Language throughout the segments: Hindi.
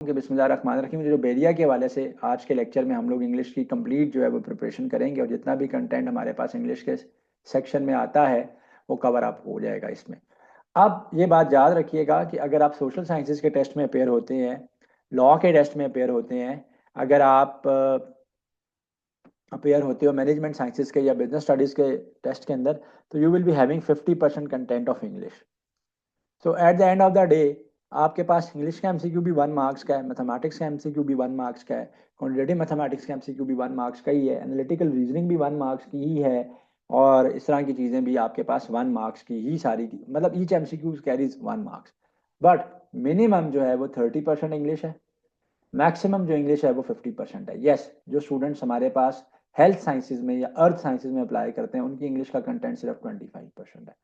कि बिस्मिल्लाहिर्रहमानिर्रहीम। जो बेरिया के हवाले से आज के लेक्चर में हम लोग इंग्लिश की कंप्लीट जो है वो प्रिपरेशन करेंगे और जितना भी कंटेंट हमारे पास इंग्लिश के सेक्शन में आता है वो कवर अप हो जाएगा इसमें। अब ये बात याद रखिएगा कि अगर आप सोशल साइंसेज के टेस्ट में अपेयर होते हैं, लॉ के टेस्ट में अपेयर होते हैं, अगर आप अपेयर होते हो मैनेजमेंट साइंसेज के या बिजनेस स्टडीज़ के टेस्ट के अंदर, तो you will be having 50% content of English. So at the end of the day आपके पास इंग्लिश का एमसीक्यू भी 1 मार्क्स का है, मैथमेटिक्स का एमसीक्यू भी 1 मार्क्स का है, क्वांटिटेटिव मैथमेटिक्स का एमसीक्यू भी 1 मार्क्स का ही है, एनालिटिकल रीजनिंग भी 1 मार्क्स की ही है, और इस तरह की चीज़ें भी आपके पास 1 मार्क्स की ही सारी की, मतलब each MCQ carries 1 marks. But minimum जो है वो 30% इंग्लिश है, मैक्सिमम जो इंग्लिश है वो 50% है। यस, जो स्टूडेंट्स हमारे पास हेल्थ साइंसेज में या अर्थ साइंसेज में अप्लाई करते हैं उनकी इंग्लिश का कंटेंट सिर्फ 25% है।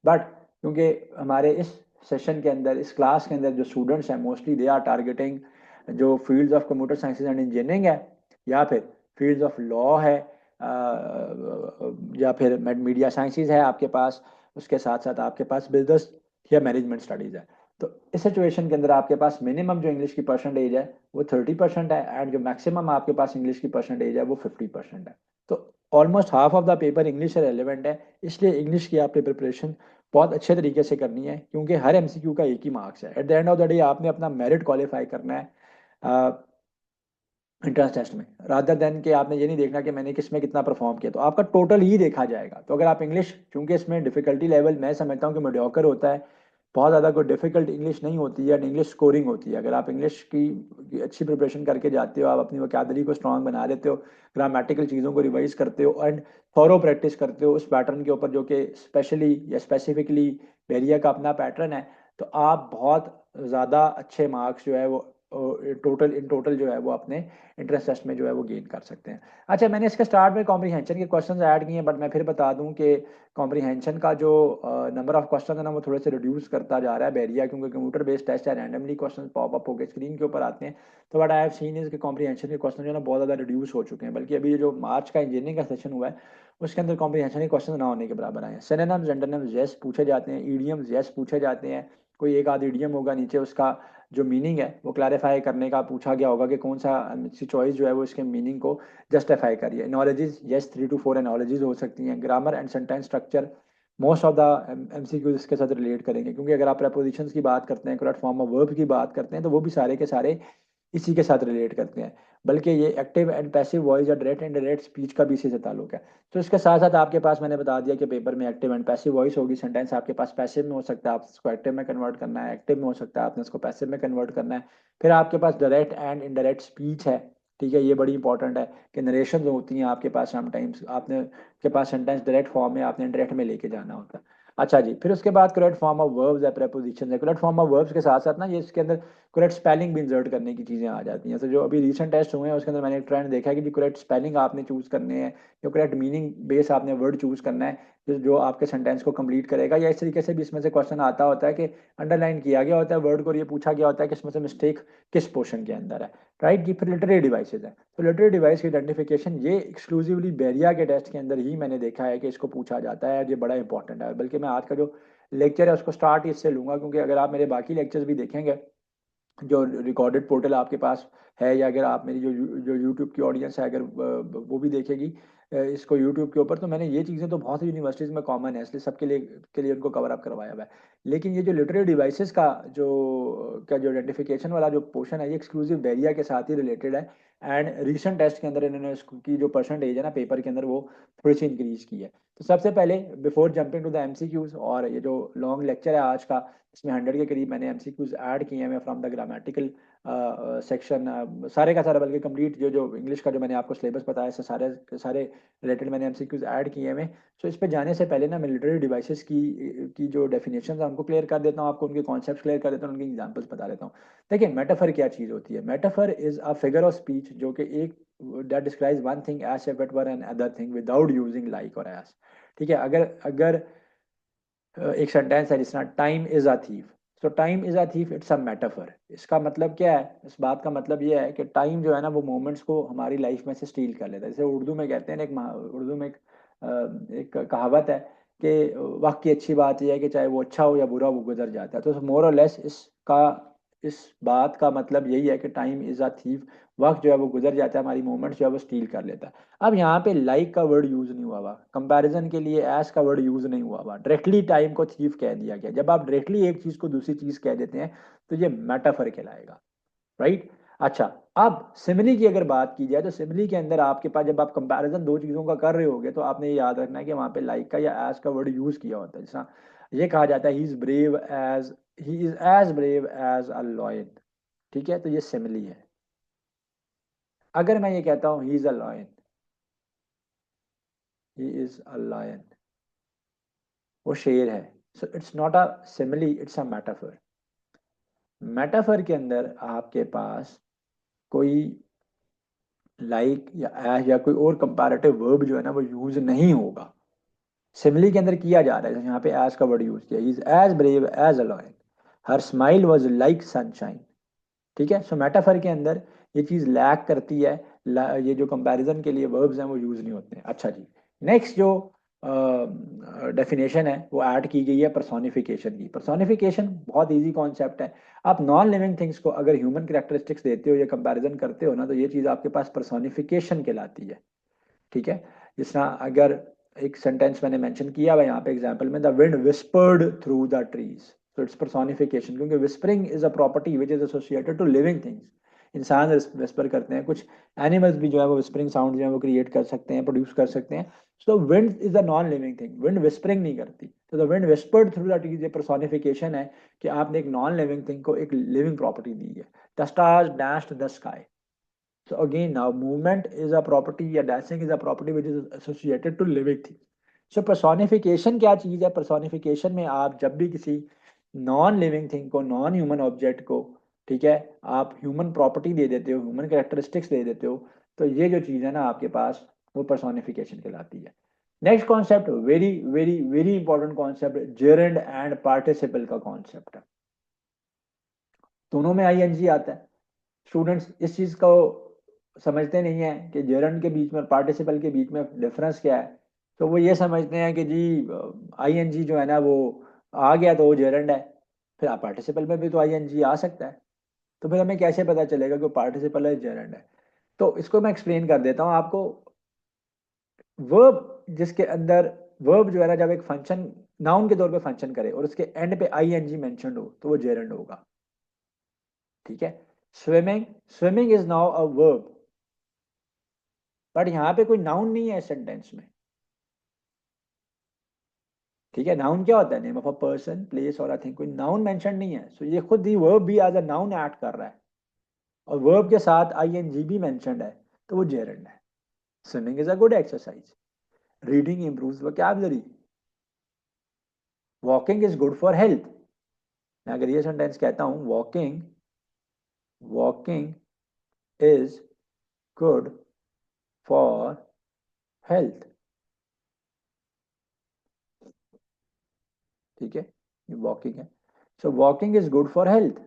बट क्योंकि हमारे इस सेशन के अंदर, इस क्लास के अंदर जो स्टूडेंट्स हैं मोस्टली दे आर टारगेटिंग जो fields of computer sciences and engineering है, या फिर फील्ड्स ऑफ लॉ है, या फिर मीडिया साइंसेज है आपके पास, उसके साथ साथ आपके पास बिजनेस या मैनेजमेंट स्टडीज़ है। तो इस सिचुएशन के अंदर आपके पास मिनिमम जो इंग्लिश की परसेंटेज है वो 30% है, एंड जो मैक्सिमम आपके पास इंग्लिश की परसेंटेज है वो 50% है। तो almost half of the paper English से रेलिवेंट है, इसलिए इंग्लिश की आपने प्रिपरेशन बहुत अच्छे तरीके से करनी है, क्योंकि हर एमसीक्यू का एक ही मार्क्स है। At the end of the day आपने अपना मेरिट क्वालिफाई करना है एंट्रेंस टेस्ट में, रादर देन कि आपने ये नहीं देखना कि मैंने किस में कितना परफॉर्म किया, तो आपका टोटल ही देखा जाएगा। तो अगर आप इंग्लिश, चूंकि इसमें डिफिकल्टी लेवल मैं समझता हूँ कि मीडियोकर होता है, बहुत ज़्यादा कोई डिफिकल्ट इंग्लिश नहीं होती है, इंग्लिश स्कोरिंग होती है। अगर आप इंग्लिश की अच्छी प्रिपरेशन करके जाते हो, आप अपनी वोकैबुलरी को स्ट्रांग बना लेते हो, ग्रामेटिकल चीज़ों को रिवाइज करते हो एंड थॉरो प्रैक्टिस करते हो उस पैटर्न के ऊपर जो कि स्पेशली या स्पेसिफिकली बेरिया का अपना पैटर्न है, तो आप बहुत ज़्यादा अच्छे मार्क्स जो है वो इन टोटल जो है वो अपने इंटरेस्ट टेस्ट में जो है वो गेन कर सकते हैं। अच्छा, मैंने इसके स्टार्ट में कॉम्प्रीहेंशन के क्वेश्चंस ऐड किए हैं, बट मैं फिर बता दूं कि कॉम्प्रीहेंशन का जो नंबर ऑफ क्वेश्चन है ना वो थोड़े से रिड्यूस करता जा रहा है बेरिया, क्योंकि कंप्यूटर बेस्ड टेस्ट है, रैंडमली क्वेश्चन पॉप अप होकर स्क्रीन के ऊपर आते हैं। तो what I have scene is कि कॉम्प्रीहेंशन के क्वेश्चन जो है ना बहुत ज़्यादा रिड्यूस हो चुके हैं, बल्कि अभी जो मार्च का इंजीनियरिंग का सेशन हुआ है उसके अंदर कॉम्प्रीहेंशन के क्वेश्चन ना होने के बराबर आए हैं। सिनोनिम्स एंटोनिम्स यस पूछे जाते हैं, ईडियम्स यस पूछे जाते हैं, कोई एक आध ईडियम होगा नीचे उसका जो मीनिंग है वो क्लैरिफाई करने का पूछा गया होगा कि कौन सा सी चॉइस जो है वो इसके मीनिंग को जस्टिफाई करिए। एनोलॉजीज यस 3 to 4 एनोलॉजीज हो सकती हैं। Grammar and sentence structure most of the MCQs इसके साथ रिलेट करेंगे, क्योंकि अगर आप प्रपोजिशंस की बात करते हैं, करेक्ट फॉर्म ऑफ वर्ब की बात करते हैं, तो वो भी सारे के सारे इसी के साथ रिलेट करते हैं। बल्कि ये एक्टिव एंड पैसिव वॉइस या डायरेक्ट एंड डायरेक्ट स्पीच का भी इसी से ताल्लुक है। तो इसके साथ साथ आपके पास मैंने बता दिया कि पेपर में एक्टिव एंड पैसिव वॉइस होगी, सेंटेंस आपके पास पैसिव में हो सकता है, आप इसको एक्टिव में कन्वर्ट करना है, एक्टिव में हो सकता है आपने इसको पैसिव में कन्वर्ट करना है। फिर आपके पास direct and indirect indirect speech है, ठीक है, ये बड़ी इंपॉर्टेंट है कि नरेशन जो होती हैं आपके पास समटाइम्स आपने के पास सेंटेंस डायरेक्ट फॉर्म में आपने डायरेक्ट में लेके जाना होता है। अच्छा जी, फिर उसके बाद करेक्ट फॉर्म ऑफ वर्ब्स है, प्रेपोजिशन है। करेक्ट फॉर्म ऑफ वर्ब्स के साथ साथ ना ये इसके अंदर करेक्ट स्पेलिंग भी इंसर्ट करने की चीज़ें आ जाती हैं। तो जो अभी रिसेंट टेस्ट हुए हैं उसके अंदर मैंने एक ट्रेंड देखा है कि जो करेक्ट स्पेलिंग आपने चूज़ करने हैं, जो करेक्ट मीनिंग बेस आपने वर्ड चूज़ करना है जो आपके सेंटेंस को कंप्लीट करेगा, या इस तरीके से भी इसमें से क्वेश्चन आता होता है कि अंडरलाइन किया गया होता है वर्ड को और ये पूछा गया होता है कि इसमें से मिस्टेक किस पोर्शन के अंदर है, राइट। ये फिर लिटरेरी डिवाइसेज है। तो लिटरेरी डिवाइस की आइडेंटिफिकेशन ये एक्सक्लूसिवली बेरिया के टेस्ट के अंदर ही मैंने देखा है कि इसको पूछा जाता है, ये बड़ा इंपॉर्टेंट है। बल्कि मैं आज का जो लेक्चर है उसको स्टार्ट इससे लूंगा, क्योंकि अगर आप मेरे बाकी लेक्चर्स भी देखेंगे जो रिकॉर्डेड पोर्टल आपके पास है, या अगर आप मेरी जो यूट्यूब की ऑडियंस है अगर वो भी देखेगी इसको यूट्यूब के ऊपर, तो मैंने ये चीज़ें तो बहुत सी यूनिवर्सिटीज़ में कॉमन है, इसलिए सबके लिए उनको कवर अप करवाया हुआ है। लेकिन ये जो लिटरेरी डिवाइसेस का जो आइडेंटिफिकेशन वाला जो पोर्शन है ये एक्सक्लूसिव बैरिया के साथ ही रिलेटेड है। एंड रिसेंट टेस्ट के अंदर इन्होंने इसकी जो परसेंटेज है ना पेपर के अंदर वो थोड़ी सी इंक्रीज की है। तो सबसे पहले before jumping to the MCQs, और ये जो लॉन्ग लेक्चर है आज का, इसमें 100 के करीब मैंने एमसीक्यूज ऐड किए हैं फ्रॉम द ग्रामेटिकल सेक्शन, सारे का सारा, बल्कि कंप्लीट जो जो इंग्लिश का जो मैंने आपको सिलेबस बताया है सारे सारे रिलेटेड मैंने एमसीक्यूज ऐड किए हैं। सो इस पे जाने से पहले ना मैं लिटरेरी डिवाइसेस की जो डेफिनेशन है उनको क्लियर कर देता हूँ, आपको उनके कॉन्सेप्ट क्लियर कर देता हूँ, उनके एग्जाम्पल्स बता देता हूँ। देखिए मेटाफर क्या चीज़ होती है। Metaphor is a figure of speech जो कि एक that describes one thing as if it were another thing without using like और एज। ठीक है, अगर अगर एक सेंटेंस है जिस तरह टाइम इज अ थीफ, तो time is a thief it's a metaphor. इसका मतलब क्या है, इस बात का मतलब ये है कि टाइम जो है ना वो मोमेंट्स को हमारी लाइफ में से स्टील कर लेता है। जैसे उर्दू में कहते हैं ना, उर्दू में एक कहावत है कि वक्त की अच्छी बात यह है कि चाहे वो अच्छा हो या बुरा वो गुजर जाता है। तो मोर और लेस इसका इस बात का मतलब यही है कि टाइम इज अ थीव, वक्त जो है वो गुजर जाता है, हमारी मोमेंट जो है वो स्टील कर लेता है। अब यहाँ पे लाइक का वर्ड यूज नहीं हुआ हुआ, कंपैरिजन के लिए एस का वर्ड यूज नहीं हुआ हुआ, डायरेक्टली टाइम को थीव कह दिया गया। जब आप डायरेक्टली एक चीज को दूसरी चीज कह देते हैं तो ये मेटाफर कहलाएगा, राइट। अच्छा, अब सिमिली की अगर बात की जाए तो सिमिली के अंदर आपके पास जब आप कंपैरिजन दो चीजों का कर रहे होगे तो आपने ये याद रखना है कि वहां पे लाइक का या एज का वर्ड यूज किया होता है। जैसा ये कहा जाता है he is as brave as a lion, ठीक है, तो ये सिमिली है। अगर मैं ये कहता हूं ही is a lion, he is a lion, वो शेर है, so it's not a simile, it's a metaphor. Metaphor के अंदर आपके पास कोई लाइक या एज या कोई और कंपैरेटिव वर्ब जो है ना वो यूज नहीं होगा। सिमिली के अंदर किया जा रहा है, जैसे यहाँ पे एज का वर्ड यूज किया, is as brave as a lion, her smile was like sunshine, ठीक है। सो मेटाफर के अंदर ये चीज लैक करती है, ये जो कंपैरिजन के लिए वर्ब्स हैं वो यूज नहीं होते हैं। अच्छा जी, नेक्स्ट जो डेफिनेशन है वो ऐड की गई है पर्सोनिफिकेशन की। पर्सोनिफिकेशन बहुत इजी कॉन्सेप्ट है। आप नॉन लिविंग थिंग्स को अगर ह्यूमन कैरेक्टरिस्टिक्स देते हो या कंपैरिजन करते हो ना, तो ये चीज आपके पास पर्सोनिफिकेशन कहलाती है, ठीक है। जिस तरह अगर एक सेंटेंस मैंने मेंशन किया हुआ यहाँ पे एग्जांपल में, the wind whispered through the trees, तो इट्स पर्सोनिफिकेशन, क्योंकि whispering is a property which is associated to living things. इंसान विस्पर करते हैं, कुछ एनिमल्स भी जो है वो विस्परिंग साउंड जो है वो क्रिएट कर सकते हैं, प्रोड्यूस कर सकते हैं। So wind is a non living thing, wind whispering नहीं करती, तो the wind whispered through the trees, ये पर्सोनिफिकेशन है कि आपने एक नॉन लिविंग थिंग को एक लिविंग प्रॉपर्टी दी है। The stars dashed the sky, so again, now movement is a property या dancing is a property which is associated to living things. So personification क्या चीज है? personification में आप जब भी किसी नॉन लिविंग थिंग को, नॉन ह्यूमन ऑब्जेक्ट को, ठीक है, आप ह्यूमन प्रॉपर्टी दे देते हो, ह्यूमन कैरेक्टरिस्टिक्स दे देते हो, तो ये जो चीज है ना आपके पास, वो पर्सोनिफिकेशन कहलाती है। Next concept, very very very important concept, gerund and participle का कॉन्सेप्ट है। दोनों में आईएनजी आता है। स्टूडेंट्स इस चीज को समझते नहीं है कि जेरंड के बीच में और पार्टिसिपल के बीच में डिफरेंस क्या है। तो वो ये समझते हैं कि जी आईएनजी जो है ना वो आ गया तो वो जेरंड है, फिर आप पार्टिसिपल में भी तो आईएनजी आ सकता है, तो फिर हमें कैसे पता चलेगा कि पार्टिसिपल है जेरंड है? तो इसको मैं एक्सप्लेन कर देता हूँ आपको। वर्ब जिसके अंदर, वर्ब जो है ना जब एक फंक्शन नाउन के तौर पे फंक्शन करे और उसके एंड पे आईएनजी मेंशन्ड हो तो वो जेरंड होगा, ठीक है। Swimming, swimming is now a verb, but यहाँ पे कोई नाउन नहीं है सेंटेंस में, ठीक है। नाउन क्या होता है? Name of a person, place और अ थिंग, कोई नाउन मेंशन नहीं है, सो ये खुद ही वर्ब भी एज अ नाउन ऐड कर रहा है और वर्ब के साथ आईएनजी भी मेंशन्ड है, तो वो जेरंड है। Swimming is a good exercise, reading improves vocabulary, walking is good for health. मैं अगर ये सेंटेंस कहता हूँ walking, walking is good for health, ठीक है, ये वॉकिंग है, so walking is good for health.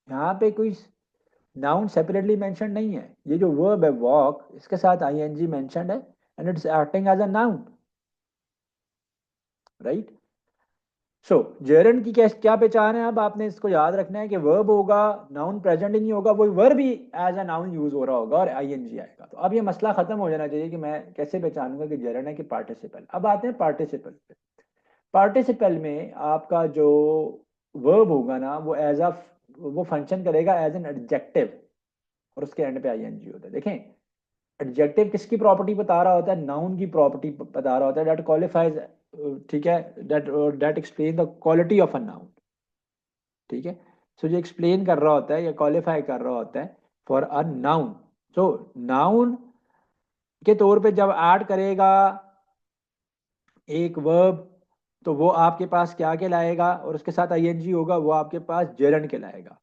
यहाँ पे कोई नाउन सेपरेटली मेंशन नहीं है, ये जो वर्ब है वॉक, इसके साथ आईएनजी मेंशन्ड है and it's acting as a noun, right. So gerund की क्या क्या पहचान है? अब आपने इसको याद रखना है कि वर्ब होगा, नाउन प्रेजेंट ही नहीं होगा, वो वर्ब ही एज अ नाउन यूज हो रहा होगा और आईएनजी आएगा। तो अब ये मसला खत्म हो जाना चाहिए कि मैं कैसे पहचानूंगा कि जेरंड है कि पार्टिसिपल। अब आते हैं पार्टिसिपल पे। पार्टिसिपल में आपका जो वर्ब होगा ना वो एज अ, वो फंक्शन करेगा एज एन एडजेक्टिव और उसके एंड पे आईएनजी होता है। देखें, एडजेक्टिव किसकी प्रॉपर्टी बता रहा होता है? नाउन की प्रॉपर्टी बता रहा होता है, दैट क्वालिफाइज, ठीक है, that that explain the quality of a noun, ठीक है। सो जो एक्सप्लेन कर रहा होता है या क्वालिफाई कर रहा होता है for a noun. So noun के तौर पे जब ऐड करेगा एक वर्ब, तो वो आपके पास क्या कहलाएगा? और उसके साथ आईएनजी होगा, वो आपके पास जेरंड कहलाएगा।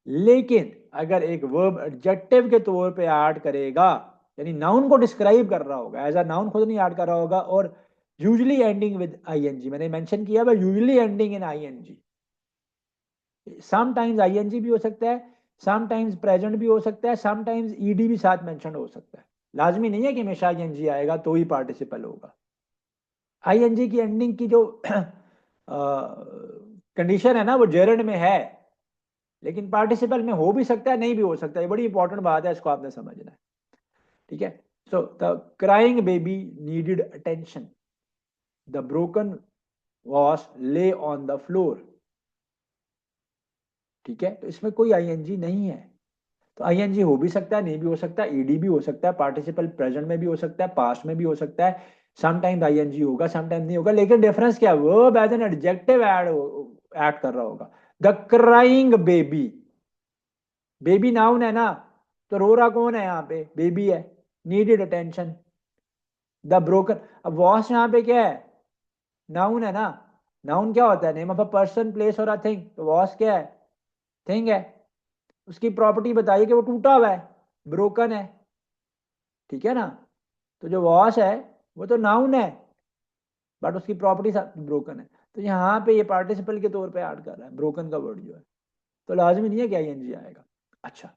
लेकिन अगर एक वर्ब एडजेक्टिव के तौर पे ऐड करेगा, यानी नाउन को डिस्क्राइब कर रहा होगा, एज अ नाउन खुद नहीं ऐड कर रहा होगा, और यूजली एंडिंग विद आईएनजी, मैंने मेंशन किया है usually ending in ING, sometimes ING भी हो सकता है, समटाइम्स प्रेजेंट भी हो सकता है, समटाइम्स ईडी भी साथ मेंशन हो सकता है। लाजमी नहीं है कि हमेशा आईएनजी आएगा तो ही पार्टिसिपल होगा। आईएनजी की एंडिंग की जो कंडीशन है ना वो जेरंड में है, लेकिन पार्टिसिपल में हो भी सकता है, नहीं भी हो सकता है, ये बड़ी इंपॉर्टेंट बात है, इसको आपने समझना है। ठीक है। So the crying baby needed attention, the broken vase lay on the floor. ठीक है, तो इसमें कोई आईएनजी नहीं है। तो आईएनजी हो भी सकता है, नहीं भी हो सकता है, ईडी भी हो सकता है, पार्टिसिपल प्रेजेंट में भी हो सकता है, पास्ट में भी हो सकता है, समटाइम्स आईएनजी होगा, समटाइम्स नहीं होगा, लेकिन डिफरेंस क्या है, verb as an adjective add कर रहा होगा। The crying baby, baby noun है ना, तो रो रहा कौन है यहाँ पे, बेबी है, नीडेड अटेंशन। द ब्रोकन, अब वॉश यहाँ पे क्या है, नाउन है ना, नाउन क्या होता है, name of a person place और अ थिंग, तो वॉश क्या है, थिंग है, उसकी प्रॉपर्टी बताइए कि वो टूटा हुआ है, ब्रोकन है। ठीक है ना, तो जो वॉश है वो तो नाउन है, बट उसकी प्रॉपर्टी ब्रोकन है, तो यहाँ पे ये पार्टिसिपल के तौर पे ऐड कर रहा है ब्रोकन का वर्ड जो है, तो लाजमी नहीं है कि आईएनजी आएगा। अच्छा,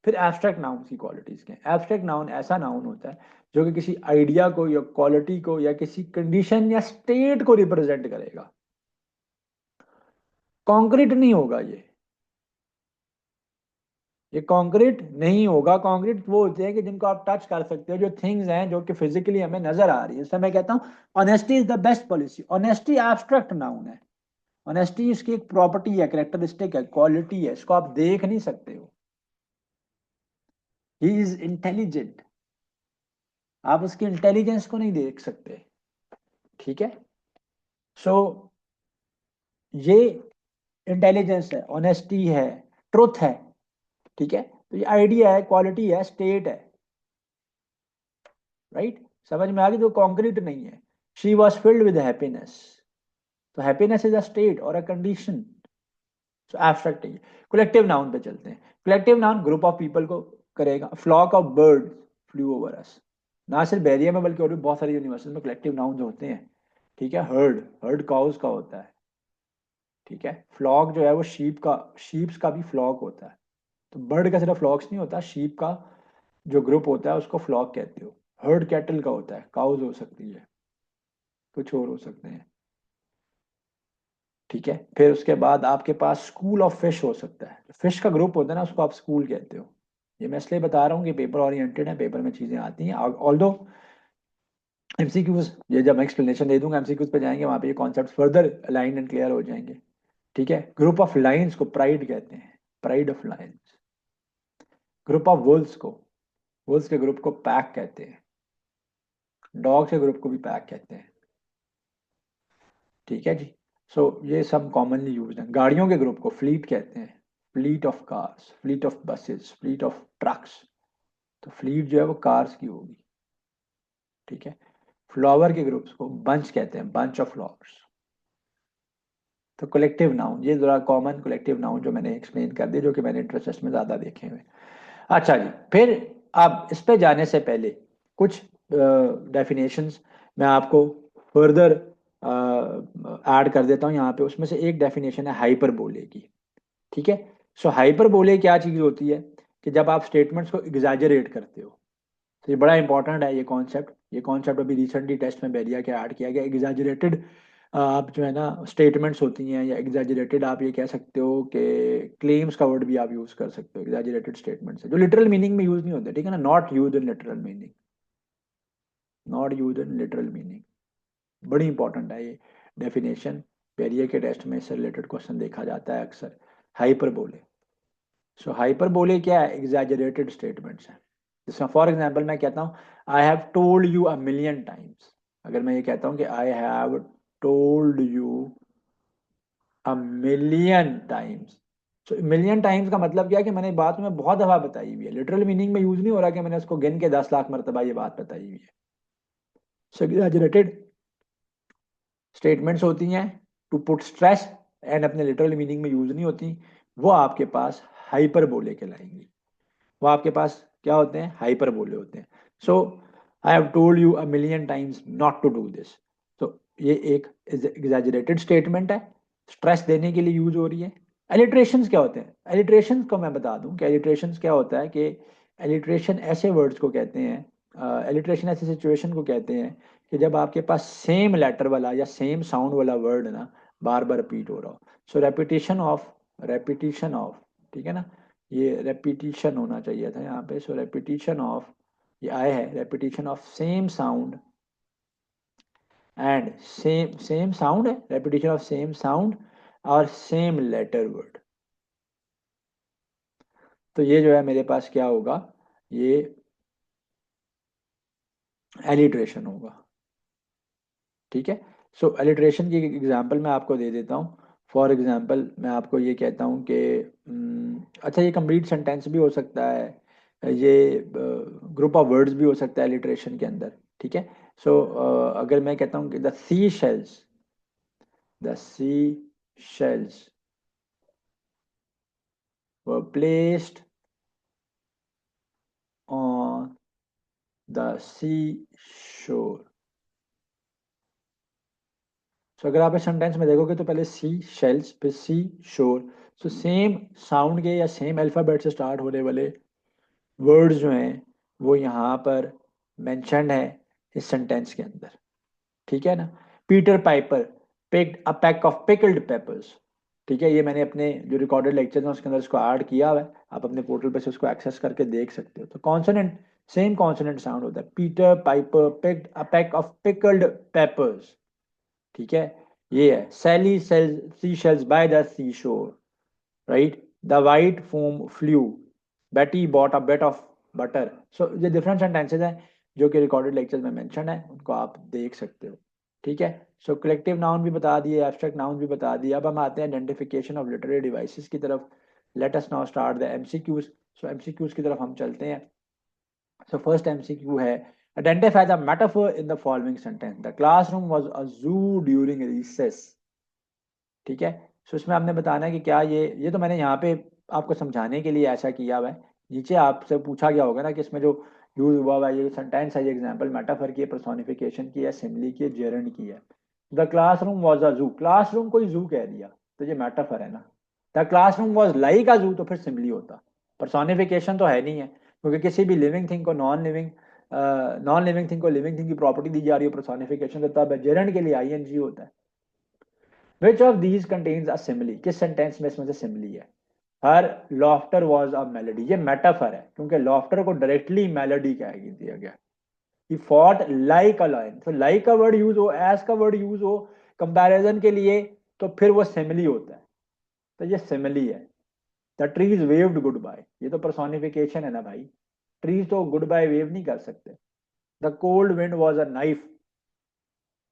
फिर एब्स्ट्रैक्ट नाउन की क्वालिटीज के, एब्स्ट्रैक्ट नाउन ऐसा नाउन होता है जो कि किसी आइडिया को या क्वालिटी को या किसी कंडीशन या स्टेट को रिप्रेजेंट करेगा, कॉन्क्रीट नहीं होगा ये कॉन्क्रीट नहीं होगा। कॉन्क्रीट वो होते हैं कि जिनको आप टच कर सकते हो, जो थिंग्स हैं जो कि फिजिकली हमें नजर आ रही है, इसलिए मैं कहता हूँ honesty is the best policy. Honesty abstract noun है, ऑनेस्टी इसकी एक प्रॉपर्टी है, कैरेक्टरिस्टिक है, क्वालिटी है, इसको आप देख नहीं सकते हो। ही इज इंटेलिजेंट, आप उसकी इंटेलिजेंस को नहीं देख सकते। ठीक है, सो ये इंटेलिजेंस है, ऑनेस्टी है, ट्रुथ है। ठीक है, तो ये आइडिया है, क्वालिटी है, स्टेट है। राइट, समझ में आ गई, जो कॉन्क्रीट नहीं है। She was filled with happiness, तो हैप्पीनेस इज अ स्टेट और अ कंडीशन, सो एब्स्ट्रैक्ट है। कलेक्टिव नाउन पे चलते हैं। Collective noun group of people को करेगा। Flock of bird flew over us, ना सिर्फ बैरिया में बल्कि और भी बहुत सारी यूनिवर्सिटीज में कलेक्टिव नाउन जो होते हैं। ठीक है, हर्ड, हर्ड काउस का होता है। ठीक है, फ्लॉक जो है वो शीप का, शीप्स का भी फ्लॉक होता है। तो बर्ड का सिर्फ फ्लॉक्स नहीं होता, शीप का जो ग्रुप होता है उसको फ्लॉक कहते हो। हर्ड कैटल का होता है, काउज हो सकती है, कुछ और हो सकते हैं। ठीक है, फिर उसके बाद आपके पास स्कूल ऑफ फिश हो सकता है, फिश का ग्रुप होता है ना, उसको आप स्कूल कहते हो। ये मैं इसलिए बता रहा हूँ कि पेपर ओरिएंटेड है, पेपर में चीजें आती हैं, ऑल दो एमसीक्यूज, ये जब मैं एक्सप्लेनेशन दे दूंगा एमसीक्यूज पे जाएंगे, वहां पे ये concept further align and clear हो जाएंगे। ठीक है, ग्रुप ऑफ लाइन्स को प्राइड कहते हैं, pride of lines. Group of Wolves को, वुल्स के ग्रुप को पैक कहते हैं। डॉग के ग्रुप को भी पैक कहते हैं। ठीक है जी, सो ये सब कॉमनली यूज है। गाड़ियों के ग्रुप को फ्लीट कहते हैं, fleet of cars, fleet of buses, fleet of trucks. तो फ्लीट जो है वो कार्स की होगी। ठीक है, फ्लावर के ग्रुप्स को बंच कहते हैं, बंच ऑफ फ्लावर्स। तो कलेक्टिव नाउन, ये जरा कॉमन कलेक्टिव नाउन जो मैंने एक्सप्लेन कर दिए, जो कि मैंने इंटरेस्ट में ज्यादा देखे हुए। अच्छा जी, फिर अब इस पे जाने से पहले कुछ डेफिनेशंस मैं आपको फर्दर ऐड कर देता हूँ यहाँ पे। उसमें से एक डेफिनेशन है हाइपरबोले की। ठीक है, सो हाइपरबोले क्या चीज़ होती है कि जब आप स्टेटमेंट्स को एग्जैजरेट करते हो, तो ये बड़ा इंपॉर्टेंट है ये कॉन्सेप्ट। ये कॉन्सेप्ट अभी रिसेंटली टेस्ट में बैरिया के ऐड किया गया। एग्जैजरेटेड आप जो है ना स्टेटमेंट्स होती हैं, या एग्जैजरेटेड आप ये कह सकते हो कि क्लेम्स का वर्ड भी आप यूज कर सकते हो। एग्जैजरेटेड स्टेटमेंट्स है जो लिटरल मीनिंग में यूज नहीं होते। ठीक है ना, not use in literal meaning, not use in literal meaning, बड़ी इंपॉर्टेंट है ये डेफिनेशन। बैरिया के टेस्ट में इससे रिलेटेड क्वेश्चन देखा जाता है अक्सर। हाइपरबोले, सो हाइपरबोले क्या है, एग्जैजरेटेड स्टेटमेंट्स हैं। जिसमें फॉर एग्जांपल मैं कहता हूँ आई have told you a million times. अगर मैं ये कहता हूँ कि आई have told you a million times, तो मिलियन टाइम्स का मतलब क्या है कि मैंने बात में बहुत दफा बताई हुई है। लिटरल मीनिंग में यूज नहीं हो रहा कि मैंने उसको गिन के 10 लाख मरतबा ये बात बताई हुई है। सो एग्जैजरेटेड स्टेटमेंट्स होती हैं टू पुट स्ट्रेस एंड अपने लिटरल मीनिंग में यूज नहीं होती, वो आपके पास हाइपरबोले कहलाएंगी। वो आपके पास क्या होते हैं, हाइपर बोले होते हैं। So I have told you a million times not to do this. तो ये एक एग्जैजरेटेड स्टेटमेंट है, स्ट्रेस देने के लिए यूज हो रही है। एलिट्रेशंस क्या होते हैं, एलिट्रेशंस को मैं बता दूं कि एलिट्रेशंस क्या होता है, कि एलिट्रेशन ऐसे वर्ड्स को कहते हैं, एलिट्रेशन ऐसे सिचुएशन को कहते हैं कि जब आपके पास सेम लेटर वाला या सेम साउंड वाला वर्ड ना बार बार रिपीट हो रहा हो। सो रेपिटेशन ऑफ, रेपिटेशन ऑफ ठीक है ना, ये रेपिटिशन होना चाहिए था यहाँ पे। सो रेपिटिशन ऑफ, ये आए है repetition of same sound and same same sound है, रेपिटिशन ऑफ सेम साउंड और सेम लेटर वर्ड। तो ये जो है मेरे पास क्या होगा, ये एलिट्रेशन होगा। ठीक है, सो एलिट्रेशन की एग्जांपल मैं आपको दे देता हूँ। फॉर एग्जांपल मैं आपको ये कहता हूँ कि अच्छा, ये कंप्लीट सेंटेंस भी हो सकता है, ये ग्रुप ऑफ वर्ड्स भी हो सकता है एलिट्रेशन के अंदर। ठीक है, सो अगर मैं कहता हूँ कि the sea shells were placed on the seashore। सो अगर आप इस सेंटेंस में देखोगे तो पहले सी शेल्स फिर सी शोर, सो सेम साउंड के या सेम अल्फाबेट से स्टार्ट होने वाले वर्ड्स जो हैं वो यहाँ पर मेंशन्ड है इस सेंटेंस के अंदर। ठीक है ना, Peter Piper picked a pack of pickled peppers. ठीक है, ये मैंने अपने जो रिकॉर्डेड लेक्चर हैं उसके अंदर इसको ऐड किया हुआ है, आप अपने पोर्टल पे से उसको एक्सेस करके देख सकते हो। तो कॉन्सोनेंट, सेम कॉन्सोनेंट साउंड होता है, Peter Piper picked a pack of pickled peppers. ठीक है, ये है Sally sells sea shells by the sea shore, right, the white foam flew, Betty bought a bit of butter. So ये डिफरेंट सेंटेंसेज हैं जो कि रिकॉर्डेड लेक्चर में मेंशन है, उनको आप देख सकते हो। ठीक है, सो कलेक्टिव नाउन भी बता दिए, एब्स्ट्रैक्ट नाउन भी बता दिए। अब हम आते हैं आइडेंटिफिकेशन ऑफ लिटरेरी डिवाइसेस की तरफ। Late us now start the MCQs. So MCQs की तरफ हम चलते हैं। सो फर्स्ट एमसीक्यू है, identify the metaphor in the following sentence, the classroom was a zoo during recess। ठीक है, सो इसमें आपने बताना है कि क्या ये तो मैंने यहाँ पे आपको समझाने के लिए ऐसा किया हुआ है। नीचे आपसे पूछा गया होगा ना कि इसमें जो यूज हुआ है, ये सेंटेंस है, ये एग्जांपल मेटाफर की है, पर्सोनिफिकेशन की है, सिमिली की है, जेरंड की है। द क्लासरूम वाज अ जू, क्लासरूम को जू कह दिया तो ये मेटाफर है ना। द क्लासरूम वाज लाइक अ जू तो फिर सिमिली होता, पर्सोनिफिकेशन तो है नहीं है, क्योंकि किसी भी लिविंग थिंग को नॉन लिविंग थिंग को लिविंग थिंग की प्रॉपर्टी दी जा रही है पर्सोनिफिकेशन, तो तब जेरंड के लिए आईएनजी होता है। Which of these contains a simile, किस सेंटेंस में इसमें से सिमिली है। Her laughter was a melody, ये मेटाफर है क्योंकि लॉफ्टर को डायरेक्टली मेलोडी कह दिया गया। He fought like a lion, तो लाइक का वर्ड यूज हो, एज का वर्ड यूज हो कंपैरिजन के लिए, तो फिर वो सिमिली होता है। तो ये सिमिली है। The trees waved goodbye, ये तो पर्सोनिफिकेशन है ना भाई, ट्रीज तो गुड बाय वेव नहीं कर सकते। The cold wind was a knife.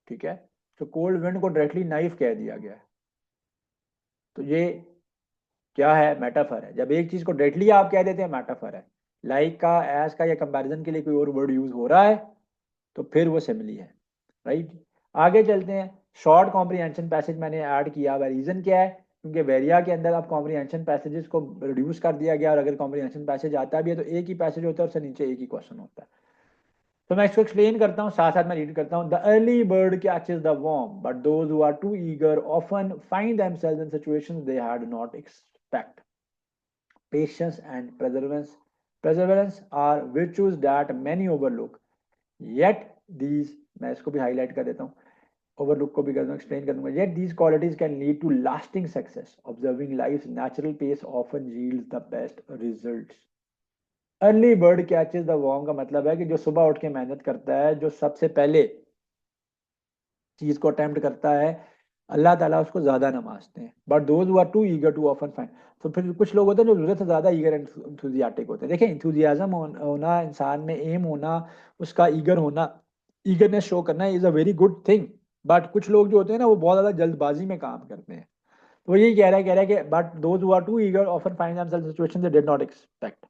ठीक है, तो कोल्ड विंड को डायरेक्टली नाइफ कह दिया गया है। तो ये क्या है, मेटाफर है। जब एक चीज को डायरेक्टली आप कह देते हैं मेटाफर है। लाइक का, एज का या कंपैरिजन के लिए कोई और वर्ड यूज हो रहा है तो फिर वो सिमिली है, राइट। आगे चलते हैं। शॉर्ट कॉम्प्रिहेंशन पैसेज मैंने ऐड किया हुआ, रीजन क्या है, क्योंकि वेरिया के अंदर अब कॉम्प्रिहेंशन पैसेजेस को रिड्यूस कर दिया गया, और अगर कॉम्प्रिहेंशन पैसेज आता भी है तो एक ही पैसेज होता है, उससे नीचे एक ही क्वेश्चन होता है। तो मैं इसको एक्सप्लेन करता हूँ, साथ साथ मैं रीड करता हूँ। The early bird catches the worm but those who are too eager often find themselves in situations they had not expect. Patience and perseverance are virtues that many overlook, yet these, मैं इसको भी हाईलाइट कर देता हूँ, ओवरलुक को भी कर दूँ, एक्सप्लेन कर दूंगा। Yet these qualities can lead to lasting success, observing life's natural pace often yields the best results। Early bird catches the worm का मतलब है कि जो सुबह उठ के मेहनत करता है, जो सबसे पहले चीज को अटेम्प्ट करता है, अल्लाह ताला उसको ज्यादा नवाजते हैं। But those who are too eager too often find, तो फिर कुछ लोग होते हैं जो जरूरत से ज्यादा ईगर एंथुजियाटिक होते हैं। देखिए, इंथुजियाज्म होना, इंसान में एम होना, उसका ईगर होना, ईगरनेस शो करना is a very good thing. But कुछ लोग जो होते हैं ना, वो बहुत ज्यादा जल्दबाजी में काम करते हैं। तो वो यही कह रहा है कि but those who are too eager often find themselves in situations they did not expect.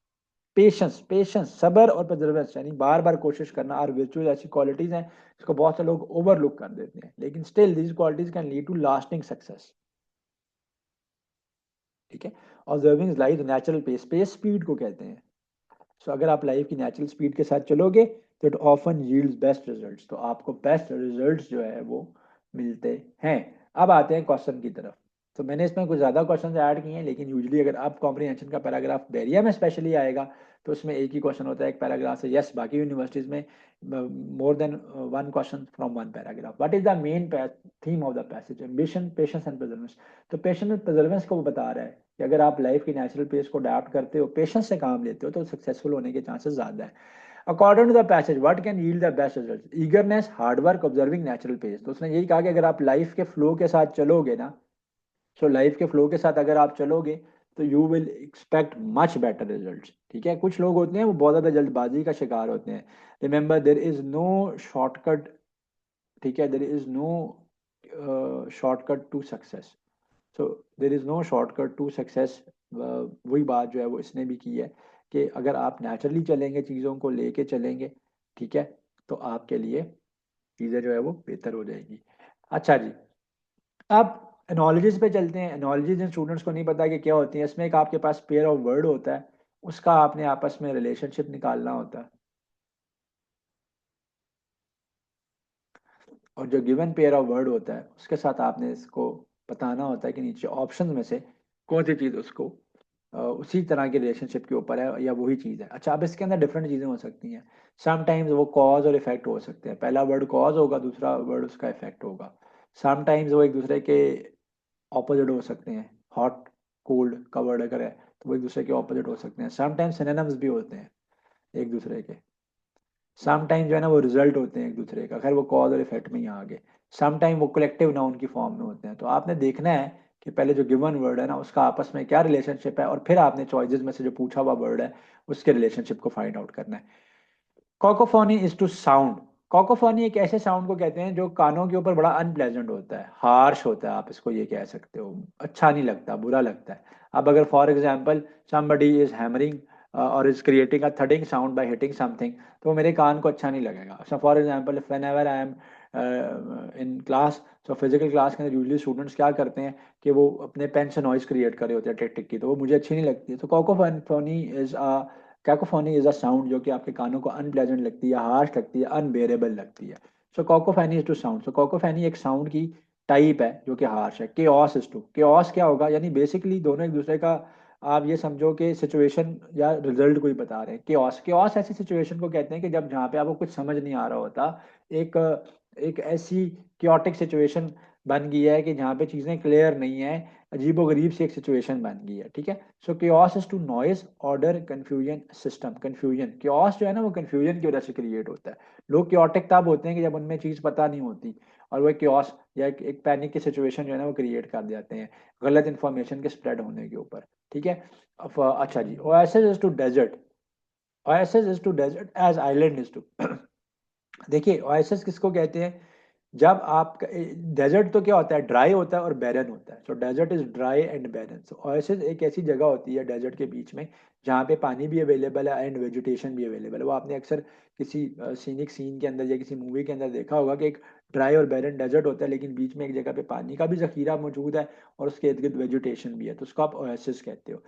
Patience, सबर और परसेवरेंस, यानी बार बार कोशिश करना, और वर्चुअल ऐसी क्वालिटीज हैं जिसको बहुत से लोग ओवरलुक कर देते हैं, लेकिन still these qualities can lead to lasting success. ठीक है, observing life natural pace, pace speed को कहते हैं। सो अगर आप लाइफ की नेचुरल स्पीड के साथ चलोगे तो it often yields best results, तो आपको बेस्ट रिजल्ट्स जो है वो मिलते हैं। अब आते हैं क्वेश्चन की तरफ। तो मैंने इसमें कुछ ज़्यादा क्वेश्चन ऐड किए हैं, लेकिन यूजली अगर आप कॉम्प्रीहेंशन का पैराग्राफ बैरिया में स्पेशली आएगा तो उसमें एक ही क्वेश्चन होता है एक पैराग्राफ से। यस, बाकी यूनिवर्सिटीज़ में more than one question from one paragraph. What is the main theme of the passage? Ambition, patience and Perseverance. तो पेशेंस एंड परसेवरेंस को वो बता रहा है कि अगर आप लाइफ की नेचुरल पेस को अडाप्ट करते हो, पेशेंस से काम लेते हो, तो सक्सेसफुल होने के चांसेस ज़्यादा है। According to the passage, what can yield the best result? Eagerness, hard work, observing natural pace. तो उसने यही कहा कि अगर आप लाइफ के फ्लो के साथ चलोगे ना, सो लाइफ के फ्लो के साथ अगर आप चलोगे तो you will expect much better results. ठीक है, कुछ लोग होते हैं वो बहुत ज़्यादा जल्दबाजी का शिकार होते हैं। Remember, there is no shortcut. ठीक है, there is no shortcut to success. So there is no shortcut to success. वही बात जो है वो इसने भी की है कि अगर आप नेचुरली चलेंगे, चीज़ों को लेके चलेंगे, ठीक है, तो आपके लिए चीज़ें जो है वो बेहतर हो जाएगी। अच्छा जी, अब एनोलॉजीज पे चलते हैं। एनोलॉजीज जिन स्टूडेंट्स को नहीं पता कि क्या होती है, इसमें एक आपके पास पेयर ऑफ वर्ड होता है, उसका आपने आपस में रिलेशनशिप निकालना होता है, और जो गिवन पेयर ऑफ वर्ड होता है उसके साथ आपने इसको बताना होता है कि नीचे ऑप्शन में से कौन सी चीज़ उसको उसी तरह के रिलेशनशिप के ऊपर है या वही चीज़ है। अच्छा, अब इसके अंदर डिफरेंट चीज़ें हो सकती हैं। समटाइम्स वो कॉज और इफेक्ट हो सकते हैं। पहला वर्ड कॉज होगा, दूसरा वर्ड उसका इफेक्ट होगा। समटाइम्स वो एक दूसरे के ऑपोजिट हो सकते हैं। हॉट कोल्ड का वर्ड अगर है तो वो एक दूसरे के ऑपोजिट हो सकते हैं। समटाइम्स सिनोनिम्स भी होते हैं एक दूसरे के। सम टाइम जो है ना वो रिजल्ट होते हैं एक दूसरे का। खैर वो कॉज और इफेक्ट में ही आ गए। सम टाइम वो कलेक्टिव नाउन की फॉर्म में होते हैं। तो आपने देखना है कि पहले जो गिवन वर्ड है ना उसका आपस में क्या रिलेशनशिप है, और फिर आपने चॉइसेस में से जो पूछा हुआ वर्ड है उसके रिलेशनशिप को फाइंड आउट करना है। कॉकोफोनी इज टू साउंड। कॉकोफोनी एक ऐसे साउंड को कहते हैं जो कानों के ऊपर बड़ा अनप्लेजेंट होता है, हार्श होता है, आप इसको ये कह सकते हो, अच्छा नहीं लगता, बुरा लगता है। अब अगर for example somebody is hammering और is creating a thudding sound by hitting something, तो वो मेरे कान को अच्छा नहीं लगेगा। So for example whenever I am in class, so physical class के अंदर यूजली स्टूडेंट्स क्या करते हैं कि वो अपने पेन से नॉइज क्रिएट कर रहे होते हैं टिक टिक की, तो वो मुझे अच्छी नहीं लगती है। तो cacophony is cacophony is a sound जो कि आपके कानों को अनप्लेजेंट लगती है, हार्श लगती है, अनबेरेबल लगती है। सो कॉकोफोनी इज टू साउंड। सो कॉकोफोनी एक साउंड की टाइप है जो कि हार्श है। केओस इज टू, केओस क्या होगा, यानी बेसिकली दोनों एक दूसरे का, आप ये समझो कि सिचुएशन या रिजल्ट कोई बता रहे हैं। केओस, केओस ऐसी सिचुएशन को कहते हैं कि जब जहाँ पे आपको कुछ समझ नहीं आ रहा होता, एक एक ऐसी क्योटिक सिचुएशन बन गई है कि जहाँ पे चीज़ें क्लियर नहीं है, अजीबोगरीब सी एक सिचुएशन बन गई है। ठीक है, so chaos is to noise, order, confusion, system. Confusion, chaos जो है ना वो कंफ्यूजन की वजह से क्रिएट होता है। लोग chaotic तब होते हैं कि जब उनमें चीज़ पता नहीं होती, और वो chaos या एक पैनिक की सिचुएशन जो है ना वो क्रिएट कर जाते हैं गलत इंफॉर्मेशन के स्प्रेड होने के ऊपर। ठीक है, अच्छा जी, oasis is to desert. Oasis is to desert as island is to. देखिए, ओएसिस किसको कहते हैं? जब आप, डेजर्ट तो क्या होता है, ड्राई होता है और बैरन होता है। So desert is dry and barren. So oasis एक ऐसी जगह होती है डेजर्ट के बीच में जहाँ पे पानी भी अवेलेबल है एंड वेजिटेशन भी अवेलेबल है। वो आपने अक्सर किसी सीनिक सीन के अंदर या किसी मूवी के अंदर देखा होगा कि एक ड्राई और बैरन डेजर्ट होता है, लेकिन बीच में एक जगह पे पानी का भी जखीरा मौजूद है और उसके इर्द गिर्द वेजिटेशन भी है, तो उसको आप ओएसिस कहते हो।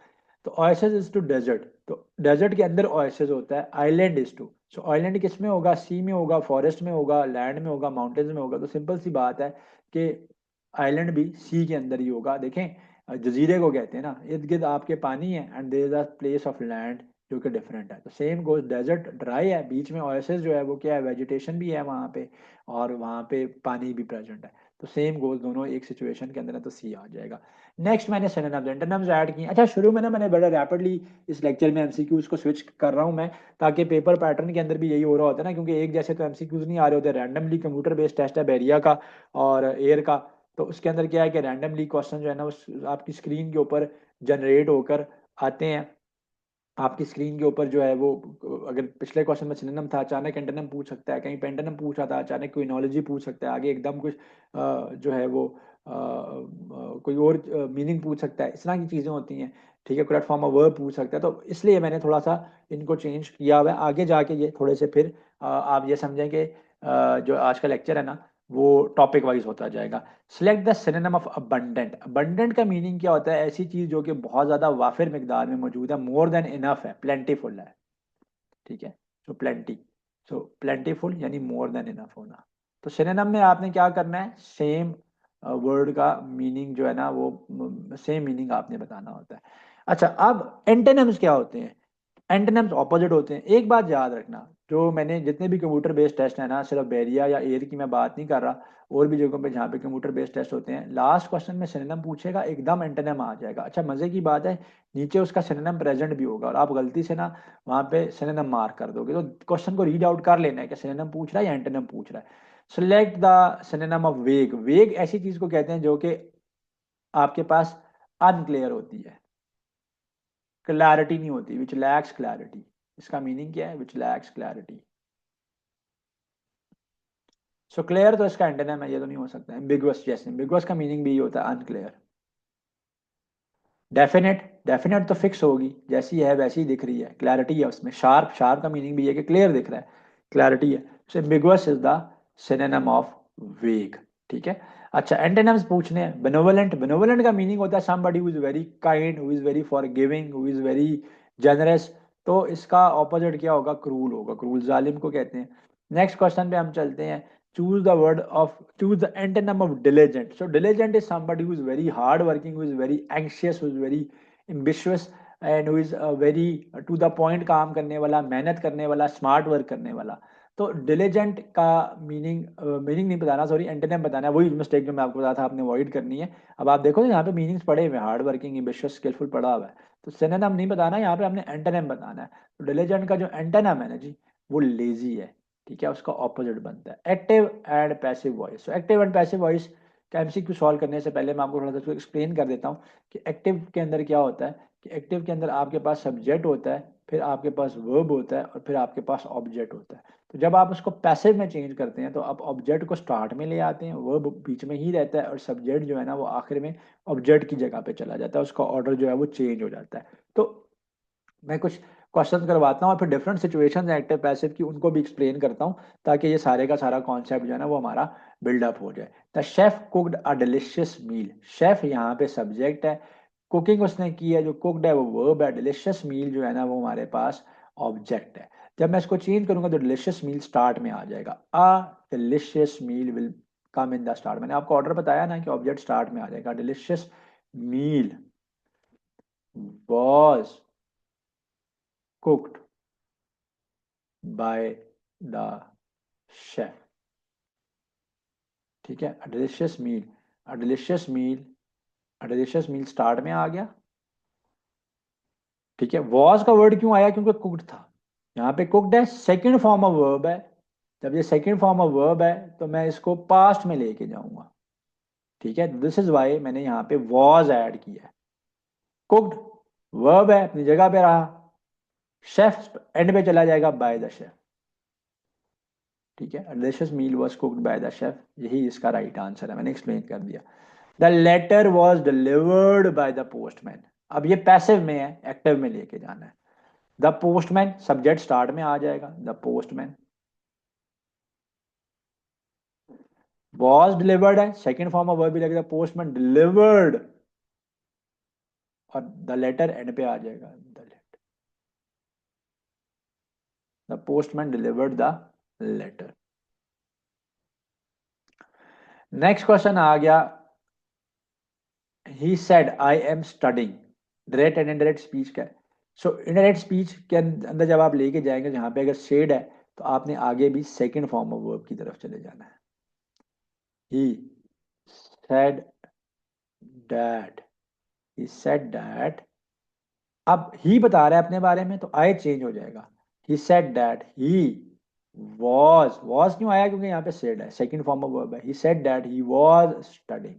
तो ओएसिस इज टू डेजर्ट, तो डेजर्ट के अंदर ओएसिस होता है। Island is to, so island किस में होगा? सी में होगा, फॉरेस्ट में होगा, लैंड में होगा, माउंटेन्स में होगा। तो सिंपल सी बात है कि आइलैंड भी सी के अंदर ही होगा। देखें, जजीरे को कहते हैं ना, इर्द गिर्द आपके पानी है and there is a place of land जो कि डिफरेंट है। तो सेम गोज, डेजर्ट ड्राई है, बीच में ओएसिस जो है वो क्या है, वेजिटेशन भी है वहाँ पे, और वहाँ पे पानी भी प्रेजेंट है। तो सेम गोज, दोनों एक सिचुएशन के अंदर है, तो सी आ जाएगा। नेक्स्ट मैंने सिनोनिम्स, एंटोनिम्स ऐड किए। अच्छा, शुरू में ना मैंने बड़ा रैपिडली इस लेक्चर में एमसीक्यूज को स्विच कर रहा हूँ मैं, ताकि पेपर पैटर्न के अंदर भी यही हो रहा होता है ना, क्योंकि एक जैसे तो एमसीक्यूज नहीं आ रहे होते। रैंडमली कंप्यूटर बेस्ड टेस्ट है बैरिया का और एयर का, तो उसके अंदर क्या है कि रैंडमली क्वेश्चन जो है ना आपकी स्क्रीन के ऊपर जनरेट होकर आते हैं। आपकी स्क्रीन के ऊपर जो है वो, अगर पिछले क्वेश्चन में सिनोनिम था, अचानक एंटोनिम पूछ सकता है, कहीं पे एंटोनिम पूछा था, अचानक कोई एनालॉजी पूछ सकता है, आगे एकदम कुछ जो है वो कोई और मीनिंग पूछ सकता है। इस तरह की चीज़ें होती हैं। ठीक है, करेक्ट फॉर्म ऑफ वर्ब पूछ सकता है। तो इसलिए मैंने थोड़ा सा इनको चेंज किया हुआ है। आगे जाके ये थोड़े से फिर आप ये समझें कि जो आज का लेक्चर है ना वो टॉपिक वाइज होता जाएगा। Select the synonym of abundant. Abundant का मीनिंग क्या होता है? ऐसी चीज जो कि बहुत ज्यादा वाफिर मिकदार में मौजूद है, मोर देन इनफ है, प्लेंटीफुल है। ठीक है, सो प्लेंटी, सो प्लेंटीफुल यानी मोर देन इनफ होना। तो सिनोनिम में आपने क्या करना है? सेम वर्ड का मीनिंग जो है ना वो सेम मीनिंग आपने बताना होता है। अच्छा, अब एंटेनिम्स क्या होते हैं? एंटोनिम्स ऑपोजिट होते हैं। एक बात याद रखना, जो मैंने जितने भी कंप्यूटर बेस्ड टेस्ट है ना, सिर्फ बैरिया या एयर की मैं बात नहीं कर रहा, और भी जगहों पे जहाँ पे कंप्यूटर बेस्ड टेस्ट होते हैं, लास्ट क्वेश्चन में सिनोनिम पूछेगा, एकदम एंटोनिम आ जाएगा। अच्छा, मजे की बात है, नीचे उसका सिनोनिम प्रेजेंट भी होगा, और आप गलती से ना वहाँ पे सिनोनिम मार्क कर दोगे, तो क्वेश्चन को रीड आउट कर लेना है कि सिनोनिम पूछ रहा है या एंटोनिम पूछ रहा है। सिलेक्ट द सिनोनिम ऑफ वेग। वेग ऐसी चीज को कहते हैं जो कि आपके पास अनक्लियर होती है, क्लैरिटी नहीं होती, विच लैक्स क्लैरिटी। इसका मीनिंग क्या है? विच लैक्स क्लैरिटी। सो क्लियर तो इसका एंटोनिम है, ये तो नहीं हो सकता। एम्बिगुअस, जैसे एम्बिगुअस का मीनिंग भी ये होता है अनक्लियर। डेफिनेट, डेफिनेट तो फिक्स होगी, जैसी है वैसी ही दिख रही है, क्लैरिटी है उसमें। शार्प, शार्प का मीनिंग भी है कि क्लियर दिख रहा है, क्लैरिटी है। So ambiguous is the synonym of vague. ठीक है। अच्छा, एंटोनिम्स पूछने हैं। बेनोवलेंट, बेनोवलेंट का मीनिंग होता है somebody who is very kind, who is very forgiving, who is very generous. तो इसका ऑपोजिट क्या होगा? क्रूल होगा। क्रूल जालिम को कहते हैं। नेक्स्ट क्वेश्चन पे हम चलते हैं। choose the word of choose the antonym of diligent. So diligent is somebody who is very hard working, who is very anxious, who is very ambitious, and who is very to the point, काम करने वाला, मेहनत करने वाला, स्मार्ट वर्क करने वाला। तो डिलीजेंट का मीनिंग, मीनिंग नहीं बताना, सॉरी, एंटोनिम बताना है। वही मिस्टेक जो मैं आपको बताया था, आपने अवॉइड करनी है। अब आप देखो यहाँ पे मीनिंग्स पड़े हुए हैं, हार्ड वर्किंग, एम्बिशियस, स्किलफुल पड़ा हुआ है, तो सिनोनिम नहीं बताना, यहाँ पे हमने एंटोनिम बताना है। तो डिलीजेंट का जो एंटोनिम है ना जी, वो लेजी है। ठीक है, उसका ऑपोजिट बनता है active and passive voice. So active and passive voice का एमसीक्यू सॉल्व करने से पहले मैं आपको थोड़ा सा इसको एक्सप्लेन कर देता हूँ कि एक्टिव के अंदर क्या होता है। कि एक्टिव के अंदर आपके पास सब्जेक्ट होता है, फिर आपके पास वर्ब होता है, और फिर आपके पास ऑब्जेक्ट होता है। तो जब आप उसको पैसिव में चेंज करते हैं, तो आप ऑब्जेक्ट को स्टार्ट में ले आते हैं, वर्ब बीच में ही रहता है, और सब्जेक्ट जो है ना वो आखिर में ऑब्जेक्ट की जगह पे चला जाता है, उसका ऑर्डर जो है वो चेंज हो जाता है। तो मैं कुछ क्वेश्चन करवाता हूँ, और फिर डिफरेंट सिचुएशंस एक्टिव पैसिव की उनको भी एक्सप्लेन करता हूँ, ताकि ये सारे का सारा कॉन्सेप्ट जो है ना वो हमारा बिल्डअप हो जाए। The chef cooked a delicious meal. Chef यहाँ पे सब्जेक्ट है, कुकिंग उसने की है, जो कुक्ड है वो वर्ब है, डिलिशियस मील जो है ना वो हमारे पास ऑब्जेक्ट है। जब मैं इसको चेंज करूंगा तो डिलिशियस मील स्टार्ट में आ जाएगा। A delicious meal will come in the start. मैंने आपको ऑर्डर बताया ना कि ऑब्जेक्ट स्टार्ट में आ जाएगा। Delicious meal was cooked by the chef। ठीक है, delicious meal, delicious meal, delicious meal start में आ गया। ठीक है, वॉज का वर्ड क्यों आया? क्योंकि कुक्ड था। यहाँ पे कुक्ड है, सेकंड फॉर्म ऑफ वर्ब है। जब ये सेकंड फॉर्म ऑफ वर्ब है तो मैं इसको पास्ट में लेके जाऊंगा। ठीक है, दिस इज वाई मैंने यहाँ पे वॉज ऐड किया है। कुक्ड वर्ब है, अपनी जगह पे रहा, शेफ एंड पे चला जाएगा, बाय द शेफ। ठीक है, delicious meal was cooked by the chef, यही इसका राइट आंसर है, मैंने एक्सप्लेन कर दिया। The letter was delivered by the postman. अब ये पैसिव में है, एक्टिव में लेके जाना है। द पोस्टमैन, सब्जेक्ट स्टार्ट में आ जाएगा, द पोस्टमैन। वॉज डिलीवर्ड है, सेकेंड फॉर्म ऑफ वर्ब भी लगेगा, पोस्टमैन डिलीवर्ड, और द लेटर एंड पे आ जाएगा, the postman delivered the letter. Next question आ गया। He said I am studying. Direct and indirect speech का है। सो इनडायरेक्ट स्पीच के अंदर जब आप लेके जाएंगे, जहां पे अगर सेड है, तो आपने आगे भी सेकंड फॉर्म ऑफ वर्ब की तरफ चले जाना है। He said that, he said that. अब ही बता रहा है अपने बारे में, तो आई चेंज हो जाएगा। He said that he was क्यों आया? क्योंकि यहाँ पे सेड है, सेकंड फॉर्म ऑफ वर्ब है। He said that he was studying.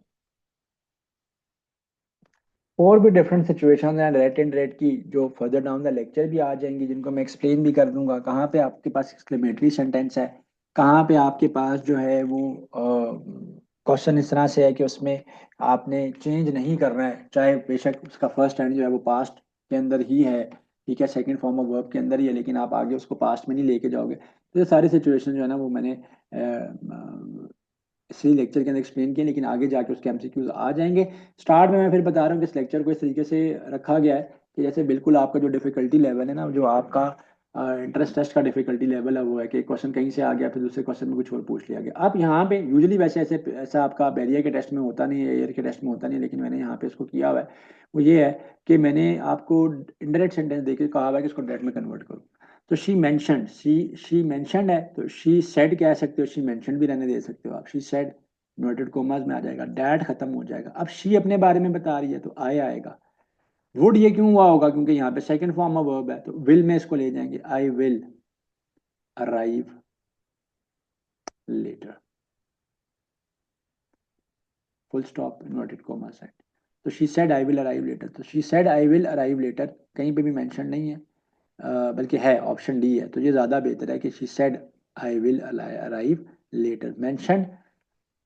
और भी डिफरेंट सिचुएशन हैं रेट एंड रेट की, जो फर्दर डाउन द लेक्चर भी आ जाएंगी, जिनको मैं एक्सप्लेन भी कर दूंगा। कहाँ पे आपके पास एक्सक्लेमेटरी सेंटेंस है, कहाँ पे आपके पास जो है वो क्वेश्चन इस तरह से है कि उसमें आपने चेंज नहीं करना है, चाहे बेशक उसका फर्स्ट हैंड जो है वो पास्ट के अंदर ही है। ठीक है, सेकंड फॉर्म ऑफ वर्ब के अंदर ही है, लेकिन आप आगे उसको पास्ट में नहीं लेके जाओगे। तो ये सारी सिचुएशन जो है ना वो मैंने इसी लेक्चर के अंदर एक्सप्लेन किया, लेकिन आगे जाके उसके एमसीक्यूज आ जाएंगे। स्टार्ट में मैं फिर बता रहा हूँ कि इस लेक्चर को इस तरीके से रखा गया है कि जैसे बिल्कुल आपका जो डिफिकल्टी लेवल है ना, जो आपका इंटरेस्ट टेस्ट का डिफिकल्टी लेवल है वो है कि क्वेश्चन कहीं से आ गया फिर दूसरे क्वेश्चन में कुछ और पूछ लिया गया। आप यहाँ पे यूजुअली वैसे ऐसा आपका बैरियर के टेस्ट में होता नहीं है, एयर के टेस्ट में होता नहीं है, लेकिन मैंने यहाँ पे इसको किया हुआ है। वो ये है कि मैंने आपको इनडायरेक्ट सेंटेंस देके कहा हुआ है कि इसको डायरेक्ट में कन्वर्ट करो। तो शी मेंशनड है, तो शी सेड कह सकते हो, शी मेंशनड भी रहने दे सकते हो आप, शी सेड इन्वर्टेड कोमास में आ जाएगा, डैड खत्म हो जाएगा। अब शी अपने बारे में बता रही है तो आई आएगा। वुड ये क्यों हुआ होगा, क्योंकि यहाँ पे सेकंड फॉर्म ऑफ वर्ब है, तो विल में इसको ले जाएंगे, I will arrive later, full stop inverted comma set. तो she said I will arrive later, तो she said I will arrive later कहीं पे भी मेंशन नहीं है, बल्कि है ऑप्शन डी है, तो ये ज़्यादा बेहतर है कि she said I will arrive later. Mention,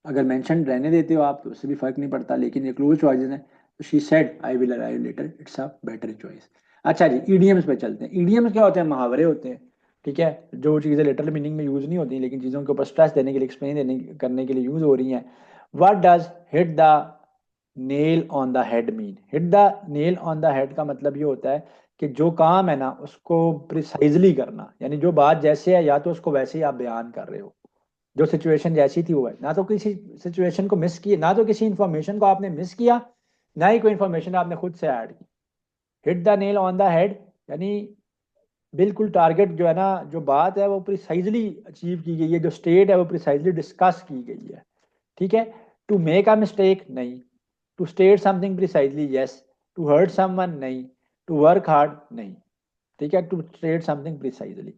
अगर मेंशन रहने देते हो आप तो उससे भी फर्क नहीं पड़ता, लेकिन ये क्लोज चॉइस है, तो she said I will arrive later, it's a better choice. अच्छा जी, ईडीएम्स पे चलते हैं। ईडीएम्स क्या होते हैं, मुहावरे होते हैं, ठीक है, जो चीज़ें लिटरल मीनिंग में यूज़ नहीं होती लेकिन चीज़ों के ऊपर स्ट्रेस देने के लिए, एक्सप्लेन देने करने के लिए यूज़ हो रही हैं। What does hit the nail on the head mean? Hit the nail on the head का मतलब ये होता है कि जो काम है ना उसको प्रिसाइजली करना, यानी जो बात जैसे है या तो उसको वैसे ही आप बयान कर रहे हो, जो सिचुएशन जैसी थी वो है, ना तो किसी सिचुएशन को मिस किया, ना तो किसी इंफॉर्मेशन को आपने मिस किया, ना ही कोई इंफॉर्मेशन आपने खुद से ऐड की। Hit the nail on the head यानी बिल्कुल टारगेट जो है ना, जो बात है वो प्रिसाइजली अचीव की गई है, जो स्टेट है वो प्रिसाइजली डिस्कस की गई है, ठीक है। टू मेक अ मिस्टेक नहीं, to state something precisely yes, to hurt someone नहीं, टू वर्क हार्ड नहीं, ठीक है, to state something precisely.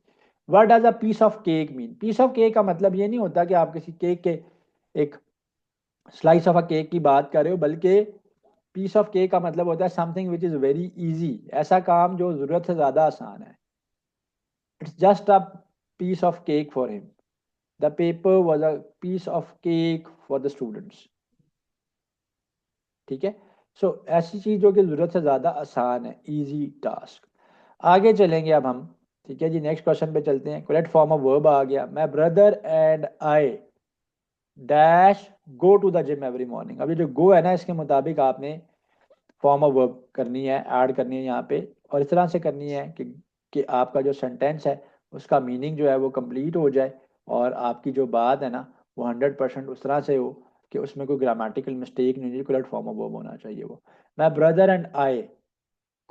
What does a piece of cake mean? Piece of cake का मतलब ये नहीं होता कि आप किसी केक के एक स्लाइस ऑफ अ केक की बात कर रहे हो, बल्कि पीस ऑफ केक का मतलब होता है something which is very easy, ऐसा काम जो जरूरत से ज्यादा आसान है। It's just a piece of cake for him, the paper was a piece of cake for the students, ठीक है। सो ऐसी चीज जो कि जरूरत से ज्यादा आसान है, इजी टास्क। आगे चलेंगे अब हम, ठीक है जी, नेक्स्ट क्वेश्चन पे चलते हैं। करेक्ट फॉर्म ऑफ वर्ब आ गया, my brother and I dash go to the gym every morning. अब ये जो गो है ना, इसके मुताबिक आपने फॉर्म ऑफ वर्ब करनी है, ऐड करनी है यहाँ पे, और इस तरह से करनी है कि आपका जो सेंटेंस है उसका मीनिंग जो है वो कंप्लीट हो जाए, और आपकी जो बात है ना वो 100% उस तरह से हो कि उसमें कोई ग्रामेटिकल मिस्टेक नहीं होगी, करेक्ट फॉर्म ऑफ वर्ब होना चाहिए वो। My brother and I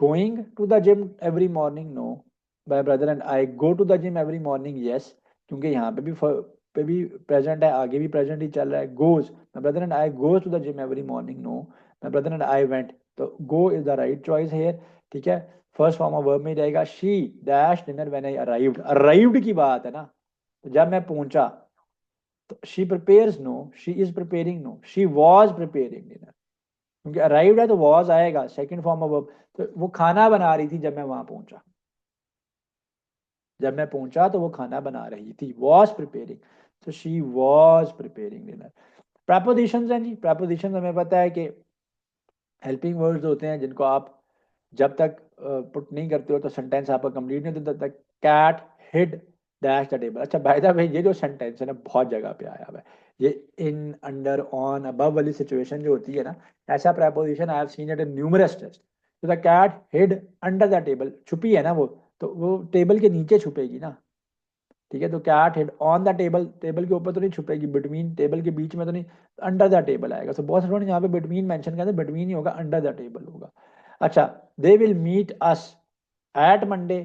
going to the gym every morning, no. My brother and I go to the gym every morning, yes, क्योंकि यहाँ पे भी प्रेजेंट है, आगे भी प्रेजेंट ही चल रहा है, goes. My brother and I goes to the gym every morning, no. My brother and I went, तो go is the right choice here, ठीक है। फर्स्ट फॉर्म ऑफ वर्ब में रहेगा, she dash dinner when I arrived. Arrived की बात है ना, तो जब मैं पहुंचा, तो she prepares, no, she is preparing, no, she was preparing dinner, क्योंकि अराइव्ड है तो वाज आएगा, सेकंड फॉर्म ऑफ वर्ब। तो वो खाना बना रही थी जब मैं वहां पहुंचा, जब मैं पहुंचा तो वो खाना बना रही थी, वॉज प्रिपेयरिंग, तो she was preparing dinner. Propositions हैं जी, प्रपोजिशंस हमें पता है कि हेल्पिंग वर्ड्स होते हैं जिनको आप जब तक पुट नहीं करते हो तो सेंटेंस आपका कंप्लीट नहीं होता, तब तक। Cat hid dash the table. अच्छा बाय द वे, ये जो सेंटेंस है ना बहुत जगह पे आया हुआ है, ये इन, अंडर, ऑन, अबव वाली सिचुएशन जो होती है ना, ऐसा preposition I have seen it in numerous test. तो the cat hid under the table, छुपी है ना वो, तो वो टेबल के नीचे छुपेगी ना, ठीक है। तो cat hid on the table, table के ऊपर तो नहीं छुपेगी, बिटवीन, टेबल के बीच में तो नहीं, अंडर द टेबल आएगा। तो बहुत सारे यहाँ पे बिटवीन मेंशन करते हैं, बिटवीन ही होगा, अंडर द टेबल होगा। अच्छा, they will meet us at Monday,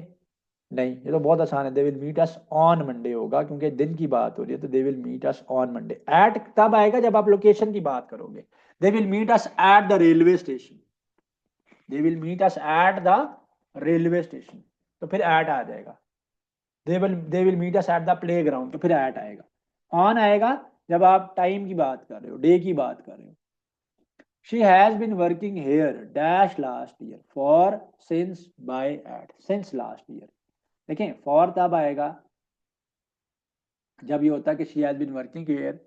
नहीं, ये तो बहुत आसान है, they will meet us on Monday होगा, क्योंकि दिन की बात हो रही है, तो they will meet us on Monday. At तब आएगा जब आप लोकेशन की बात करोगे, they will meet us at the railway station, they will meet us at the railway station, तो फिर एट आ जाएगा। They will meet us at the play ground, तो फिर एट आएगा। ऑन आएगा जब आप टाइम की बात कर रहे हो, डे की बात कर रहे हो। She has been working here dash last year, for, since, by, at, since last year. देखें, फॉर तब आएगा जब ये होता है कि she has been working here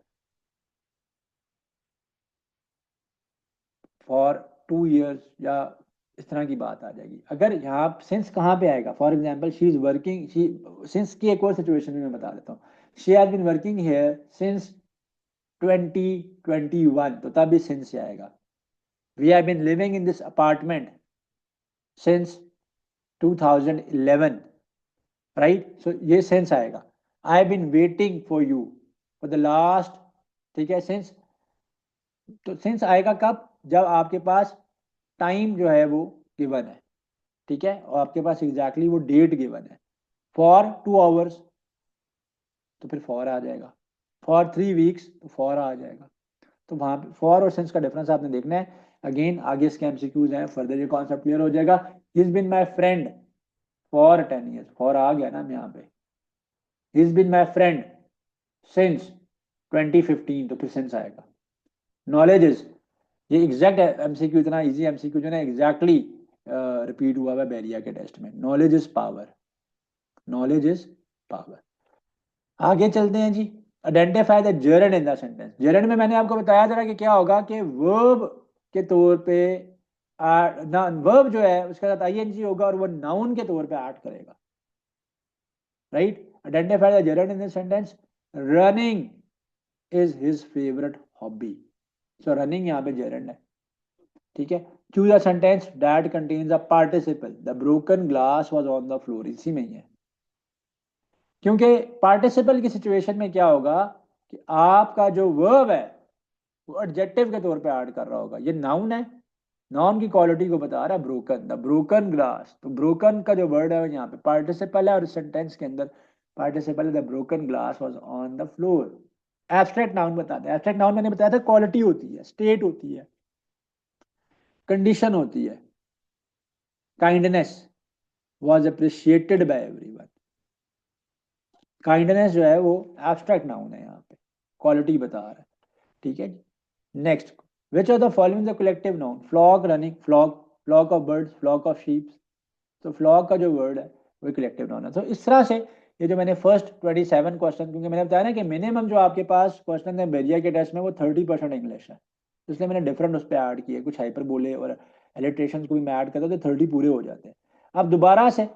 for 2 years, या इस तरह की बात आ जाएगी। अगर यहाँ सिंस कहाँ पे आएगा, for example she is working, she, since की एक और सिचुएशन में मैं बता देता हूँ, she has been working here since 2021, तो तब भी सिंस आएगा। We have been living in this apartment since 2011, right. So ये सेंस आएगा, I have been waiting for you for the last, ठीक है, सेंस। तो सेंस आएगा कब, जब आपके पास टाइम जो है वो गिवन है, ठीक है, और आपके पास एग्जैक्टली वो डेट गिवन है। फॉर 2 आवर्स तो फिर फॉर आ जाएगा, फॉर 3 वीक्स तो फॉर आ जाएगा। तो वहां पे फॉर और सिंस का डिफरेंस आपने देखना है। अगेन आगे इसके एमसीक्यूज हैं, फर्दर ये कॉन्सेप्ट क्लियर हो जाएगा। He is been my friend for 10 years, for आ गया ना यहाँ पे। He is been my friend since 2015 तो फिर सिंस आएगा। नॉलेज इज, ये एग्जैक्ट एमसीक्यू, इतना इजी एमसीक्यू जो ना एग्जैक्टली रिपीट हुआ है बैरिया के टेस्ट में। Knowledge is power, knowledge is power. आगे चलते हैं जी। Identify the gerund in the sentence. Gerund में मैंने आपको बताया था कि क्या होगा कि वर्ब के तौर पे ना, वर्ब जो है उसके साथ आईएनजी होगा और वो नाउन के तौर पे ऐड करेगा, right. Identify the gerund in the sentence. Running is his favourite hobby. So running यहाँ पे जेरंड है, ठीक है। Choose a sentence that contains a participle, the broken glass was on the floor, इसी में ही है। क्योंकि पार्टिसिपल की सिचुएशन में क्या होगा कि आपका जो वर्ब है वो एडजेक्टिव के तौर पे ऐड कर रहा होगा। ये नाउन है, नाउन की क्वालिटी को बता रहा है ब्रोकन, द ब्रोकन ग्लास। तो ब्रोकन का जो वर्ड है यहाँ पे पार्टिसिपल है और सेंटेंस के अंदर पार्टिसिपल है, the broken glass was on the floor. Abstract noun बताते हैं। एब्स्ट्रैक्ट नाउन मैंने बताया था क्वालिटी होती है, स्टेट होती है, कंडीशन होती है। Kindness was appreciated by everyone. Kindness जो है वो एब्स्ट्रैक्ट नाउन है, यहाँ पे क्वालिटी बता रहा है, ठीक है। Next, which are the following the collective noun. Flock running, flock, flock of birds, flock of sheep. तो फ्लॉक का जो वर्ड है वो कलेक्टिव नाउन है। तो इस तरह से ये जो मैंने फर्स्ट 27 क्वेश्चन, क्योंकि मैंने बताया ना कि मिनिमम जो आपके पास क्वेश्चन है बेरिया के टेस्ट में वो 30% इंग्लिश है, इसलिए मैंने डिफरेंट उस पर ऐड किए, कुछ हाइपर बोले और एलिट्रेशन को भी मैं ऐड करता हूँ तो 30 पूरे हो जाते हैं। अब दोबारा से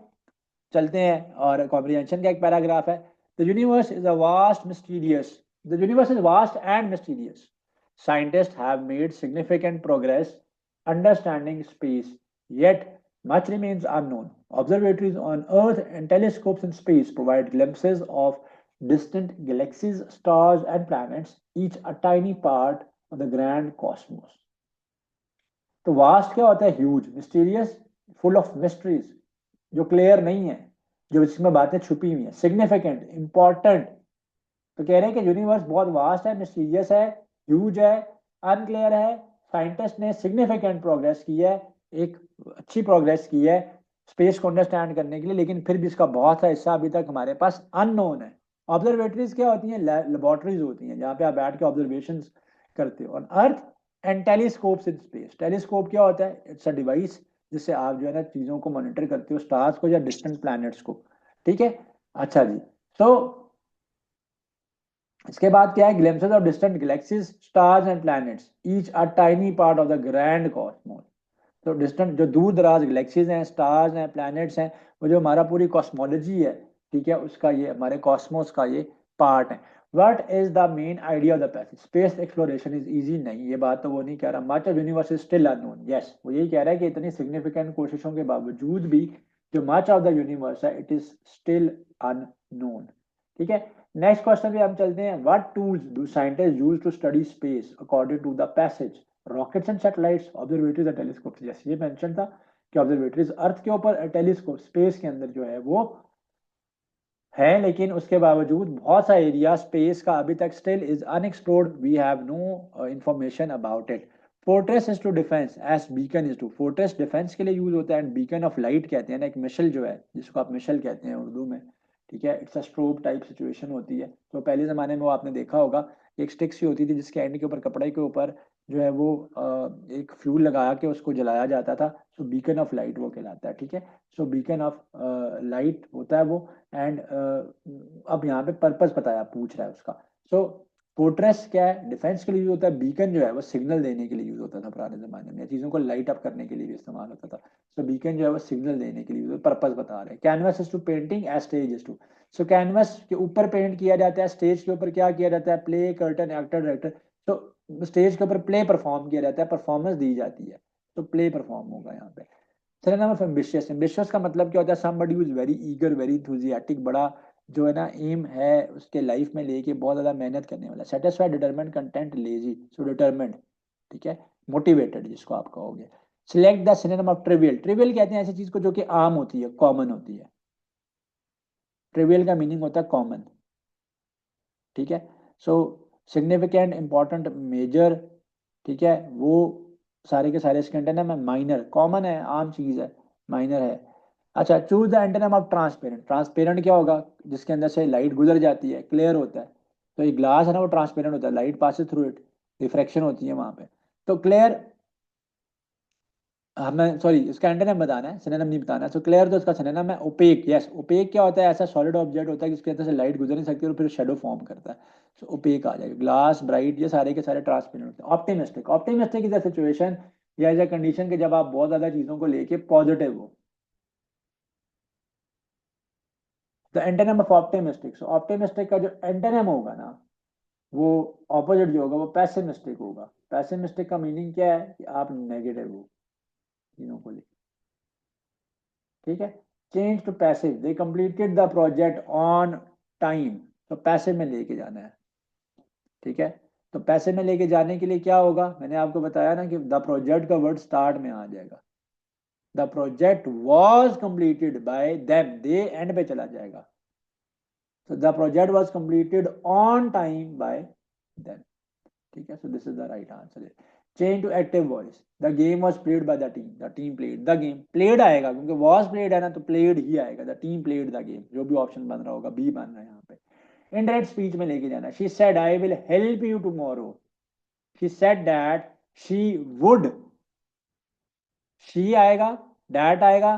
चलते हैं और कॉम्प्रिहेंशन का एक पैराग्राफ है। The universe is a vast mysterious, the universe is vast and mysterious, scientists have made significant progress understanding space, yet much remains unknown. Observatories on Earth and telescopes in space provide glimpses of distant galaxies, stars, and planets, each a tiny part of the grand cosmos. तो वास्ट क्या होता है, huge, mysterious, full of mysteries, जो क्लियर नहीं है, जो इसमें बातें छुपी हुई हैं, सिग्निफिकेंट, इंपॉर्टेंट। तो कह रहे हैं कि यूनिवर्स बहुत वास्ट है, मिस्टीरियस है, ह्यूज है, अनक्लियर है। साइंटिस्ट ने सिग्निफिकेंट प्रोग्रेस की है, एक अच्छी प्रोग्रेस की है स्पेस को अंडरस्टैंड करने के लिए, लेकिन फिर भी इसका बहुत सा हिस्सा अभी तक हमारे पास अननोन है। ऑब्जर्वेटरीज क्या होती हैं, लेबोरेटरीज होती हैं जहाँ पे आप बैठ के ऑब्जर्वेशन करते हो on earth. And telescopes in space, telescope क्या होता है, इट्स अ डिवाइस जिससे आप जो है ना चीजों को मॉनिटर करते हो, स्टार्स को या डिस्टेंट प्लैनेट्स को, ठीक है। अच्छा जी, तो इसके बाद क्या है, glimpses of distant galaxies, stars and planets, each a tiny part of the grand Cosmos. तो डिस्टेंट जो दूर दराज गैलेक्सीज हैं, स्टार्स हैं, प्लैनेट्स हैं, वो जो हमारा पूरी कॉस्मोलॉजी है, ठीक है, उसका ये हमारे कॉस्मोस का ये पार्ट है। What is the main idea of the passage, space exploration is easy, नहीं ये बात तो वो नहीं कह रहा। Much of universe is still unknown, yes वो यही कह रहा है कि इतनी सिग्निफिकेंट कोशिशों के बावजूद भी जो मच ऑफ द यूनिवर्स है इट इज स्टिल अननोन, ठीक है। नेक्स्ट क्वेश्चन पे हम चलते हैं। What tools do scientist use to study space according to the passage. Rockets and satellites, observatories and telescope. जैसे ये मेंशन था कि ऑब्जर्वेटरीज अर्थ के ऊपर, टेलीस्कोप स्पेस के अंदर जो है वो है, लेकिन उसके बावजूद बहुत सा एरिया स्पेस का अभी तक still is unexplored, we have no information about it. Fortress is to defence as beacon is to, fortress defence के लिए यूज होता है एंड बीकन ऑफ लाइट कहते हैं ना, एक मिशल जो है जिसको आप मिशल कहते हैं उर्दू में, ठीक है, it's a strobe type situation होती है। तो पहले जमाने में वो आपने देखा होगा एक स्टिक सी होती थी जिसके एंड के ऊपर, कपड़े के ऊपर जो है वो एक फ्यूल लगा के उसको जलाया जाता था। सो बीकन ऑफ लाइट वो कहलाता है, ठीक है। सो बीकन ऑफ लाइट होता है वो। एंड अब यहाँ पे पर्पस बताया, पूछ रहा है उसका। सो फोर्ट्रेस क्या है, डिफेंस के लिए यूज होता है। बीकन जो है वो सिग्नल देने के लिए यूज होता था पुराने जमाने में, चीजों को लाइट अप करने के लिए भी इस्तेमाल होता था। सो बीकन जो है वो सिग्नल देने के लिए, पर्पस बता रहे हैं। Canvas is to painting as stage is to, so canvas के ऊपर पेंट किया जाता है, स्टेज के ऊपर क्या किया जाता है, प्ले, कर्टन, एक्टर, डायरेक्टर। तो स्टेज के ऊपर प्ले परफॉर्म किया जाता है, परफॉर्मेंस दी जाती है, तो प्ले परफॉर्म होगा यहाँ पे। सिनोनिम ऑफ एम्बिशियस, एम्बिशियस का मतलब क्या होता है, somebody who is very eager, very enthusiastic, बड़ा जो है ना एम है उसके लाइफ में लेके बहुत ज्यादा मेहनत करने वाला, सेटिस्फाइड, डिटरमिन्ड, कंटेंट, लेजी, सो डिटरमिन्ड, ठीक है, मोटिवेटेड जिसको आप कहोगे। Select the synonym of trivial, trivial कहते हैं ऐसी चीज को जो कि आम होती है, कॉमन होती है, ट्रिवियल का मीनिंग होता है कॉमन, ठीक है। सो सिग्निफिकेंट, इंपॉर्टेंट, मेजर, ठीक है, वो सारे के सारे इसके एंटोनिम है। माइनर, कॉमन है, आम चीज है, माइनर है। अच्छा, choose the antonym of transparent, transparent क्या होगा, जिसके अंदर से लाइट गुजर जाती है, क्लियर होता है, तो ये ग्लास है ना वो ट्रांसपेरेंट होता है, light passes through it, refraction होती है वहां पे, तो क्लियर। हमें सॉरी इसका एंटोनिम बताना है, सिनोनिम नहीं बताना है। सो क्लियर तो इसका सिनोनिम है ओपेक, यस, ओपेक क्या होता है, ऐसा सॉलिड ऑब्जेक्ट होता है जिसके अंदर से लाइट गुजर नहीं सकती और फिर शेडो फॉर्म करता है, सो ओपेक आ जाएगा। ग्लास, ब्राइट, ये सारे के सारे ट्रांसपेरेंट होते हैं। Optimistic, optimistic is a situation या इज अ कंडीशन कि जब आप बहुत ज्यादा चीजों को लेके पॉजिटिव हो। The antonym of optimistic, so optimistic का जो एंटोनिम होगा ना, वो ऑपोजिट जो होगा वो पैसिमिस्टिक होगा। पैसिमिस्टिक का मीनिंग क्या है कि आप नेगेटिव हो चीजों को लेकर, ठीक है। Change to passive, they completed the project on time, तो पैसिव में लेके जाना है, ठीक है। तो पैसिव में लेके जाने के लिए क्या होगा, मैंने आपको बताया ना कि द प्रोजेक्ट का वर्ड स्टार्ट में आ जाएगा, the project was completed by them, they end पे चला जाएगा, तो the project was completed on time by them, ठीक है। So this is the right answer. Change to active voice, the game was played by the team played the game, played आएगा क्योंकि वॉज प्लेड है ना, तो प्लेड ही आएगा, the team played the game, जो भी ऑप्शन बन रहा होगा बी बन रहा है यहाँ पे। इनडायरेक्ट स्पीच में लेके जाना, she said I will help you tomorrow, she said that, she would, she आएगा, डैट आएगा,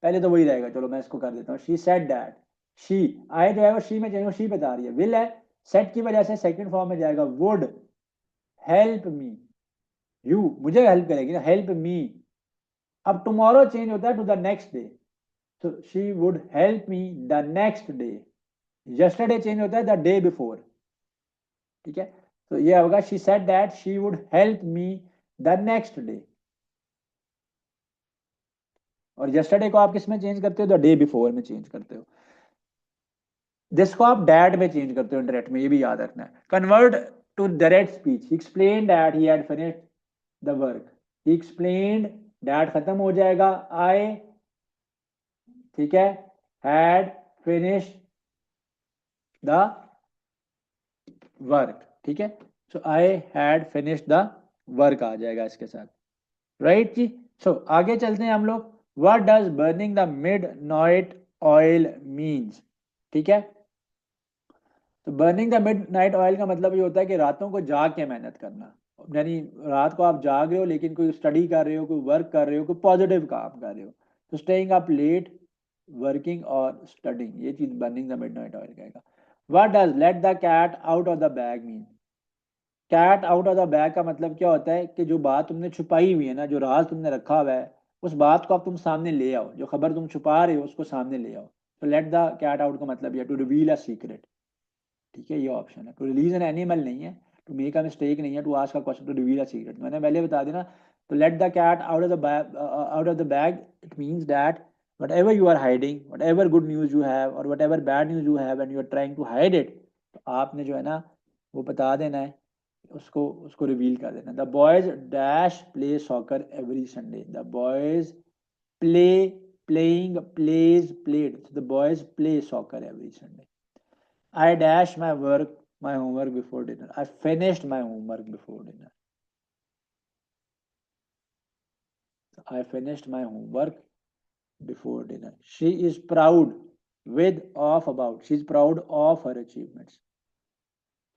पहले तो वही रहेगा, चलो मैं इसको कर देता हूँ, शी सेड दैट, शी आए जो है वो शी में जाएगा, शी बता रही है, विल है, सेट की वजह से सेकंड फॉर्म में जाएगा, वुड हेल्प मी, यू मुझे हेल्प करेगी ना, हेल्प मी। अब टुमारो चेंज होता है टू द नेक्स्ट डे, तो she would help me the next day. Yesterday change होता है द डे बिफोर, ठीक है। तो ये होगा she said that she would help me the next day, और यस्टरडे को आप किस में चेंज करते हो, द डे बिफोर में चेंज करते हो। जिसको आप डैट में चेंज करते हो डायरेक्ट में, ये भी याद रखना है। Convert to direct speech, he explain that he had finished the work, he explained, that खत्म हो जाएगा, आई, ठीक है, हैड फिनिश्ड द वर्क, ठीक है। So I had finished the work आ जाएगा इसके साथ, राइट जी। सो आगे चलते हैं हम लोग, what does burning the midnight oil means, ठीक है। तो burning the midnight oil का मतलब ये होता है कि रातों को जाग के मेहनत करना, यानी रात को आप जाग रहे हो लेकिन कोई स्टडी कर रहे हो, कोई वर्क कर रहे हो, कोई पॉजिटिव काम कर रहे हो, तो स्टेइंग अप लेट, वर्किंग और स्टडिंग, ये चीज burning the midnight oil कहेगा। What does let the cat out of the bag mean, cat out of the bag का मतलब क्या होता है कि जो बात तुमने छुपाई हुई है ना, जो राज तुमने रखा हुआ है, उस बात को आप तुम सामने ले आओ, जो खबर तुम छुपा रहे हो उसको सामने ले आओ, तो लेट द कैट आउट का मतलब ये टू रिवील अ सीक्रेट, ठीक है, ये ऑप्शन है। टू रिलीज एन एनिमल नहीं है, टू मेक अ मिस्टेक नहीं है, to ask a question, to reveal a secret, मैंने पहले बता दिया ना। तो let the cat out of the bag, it means that whatever you are hiding, whatever good news you have or whatever bad news you have and you are trying to hide it, तो आपने जो है ना वो बता देना है, उसको उसको रिवील कर देना। The boys dash play soccer every Sunday, the boys play, playing, plays, played, the boys play soccer every Sunday. I dashed my homework before dinner. I finished my homework before dinner. I finished my homework before dinner. She is proud with of about. She is proud of her achievements.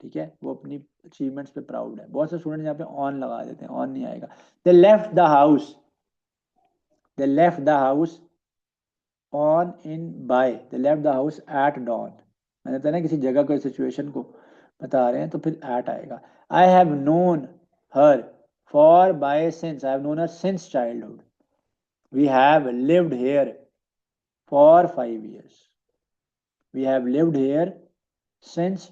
ठीक है, वो अपनी अचीवमेंट्स पे प्राउड है। बहुत से स्टूडेंट यहाँ पे ऑन लगा देते हैं, ऑन नहीं आएगा। They left the house. They left the house on in by. They left the house at dawn. मैंने बताया ना किसी जगह को, सिचुएशन को बता रहे हैं तो फिर एट आएगा। I have known her for by since, I have known her since childhood. We have lived here for 5 years। We have lived here since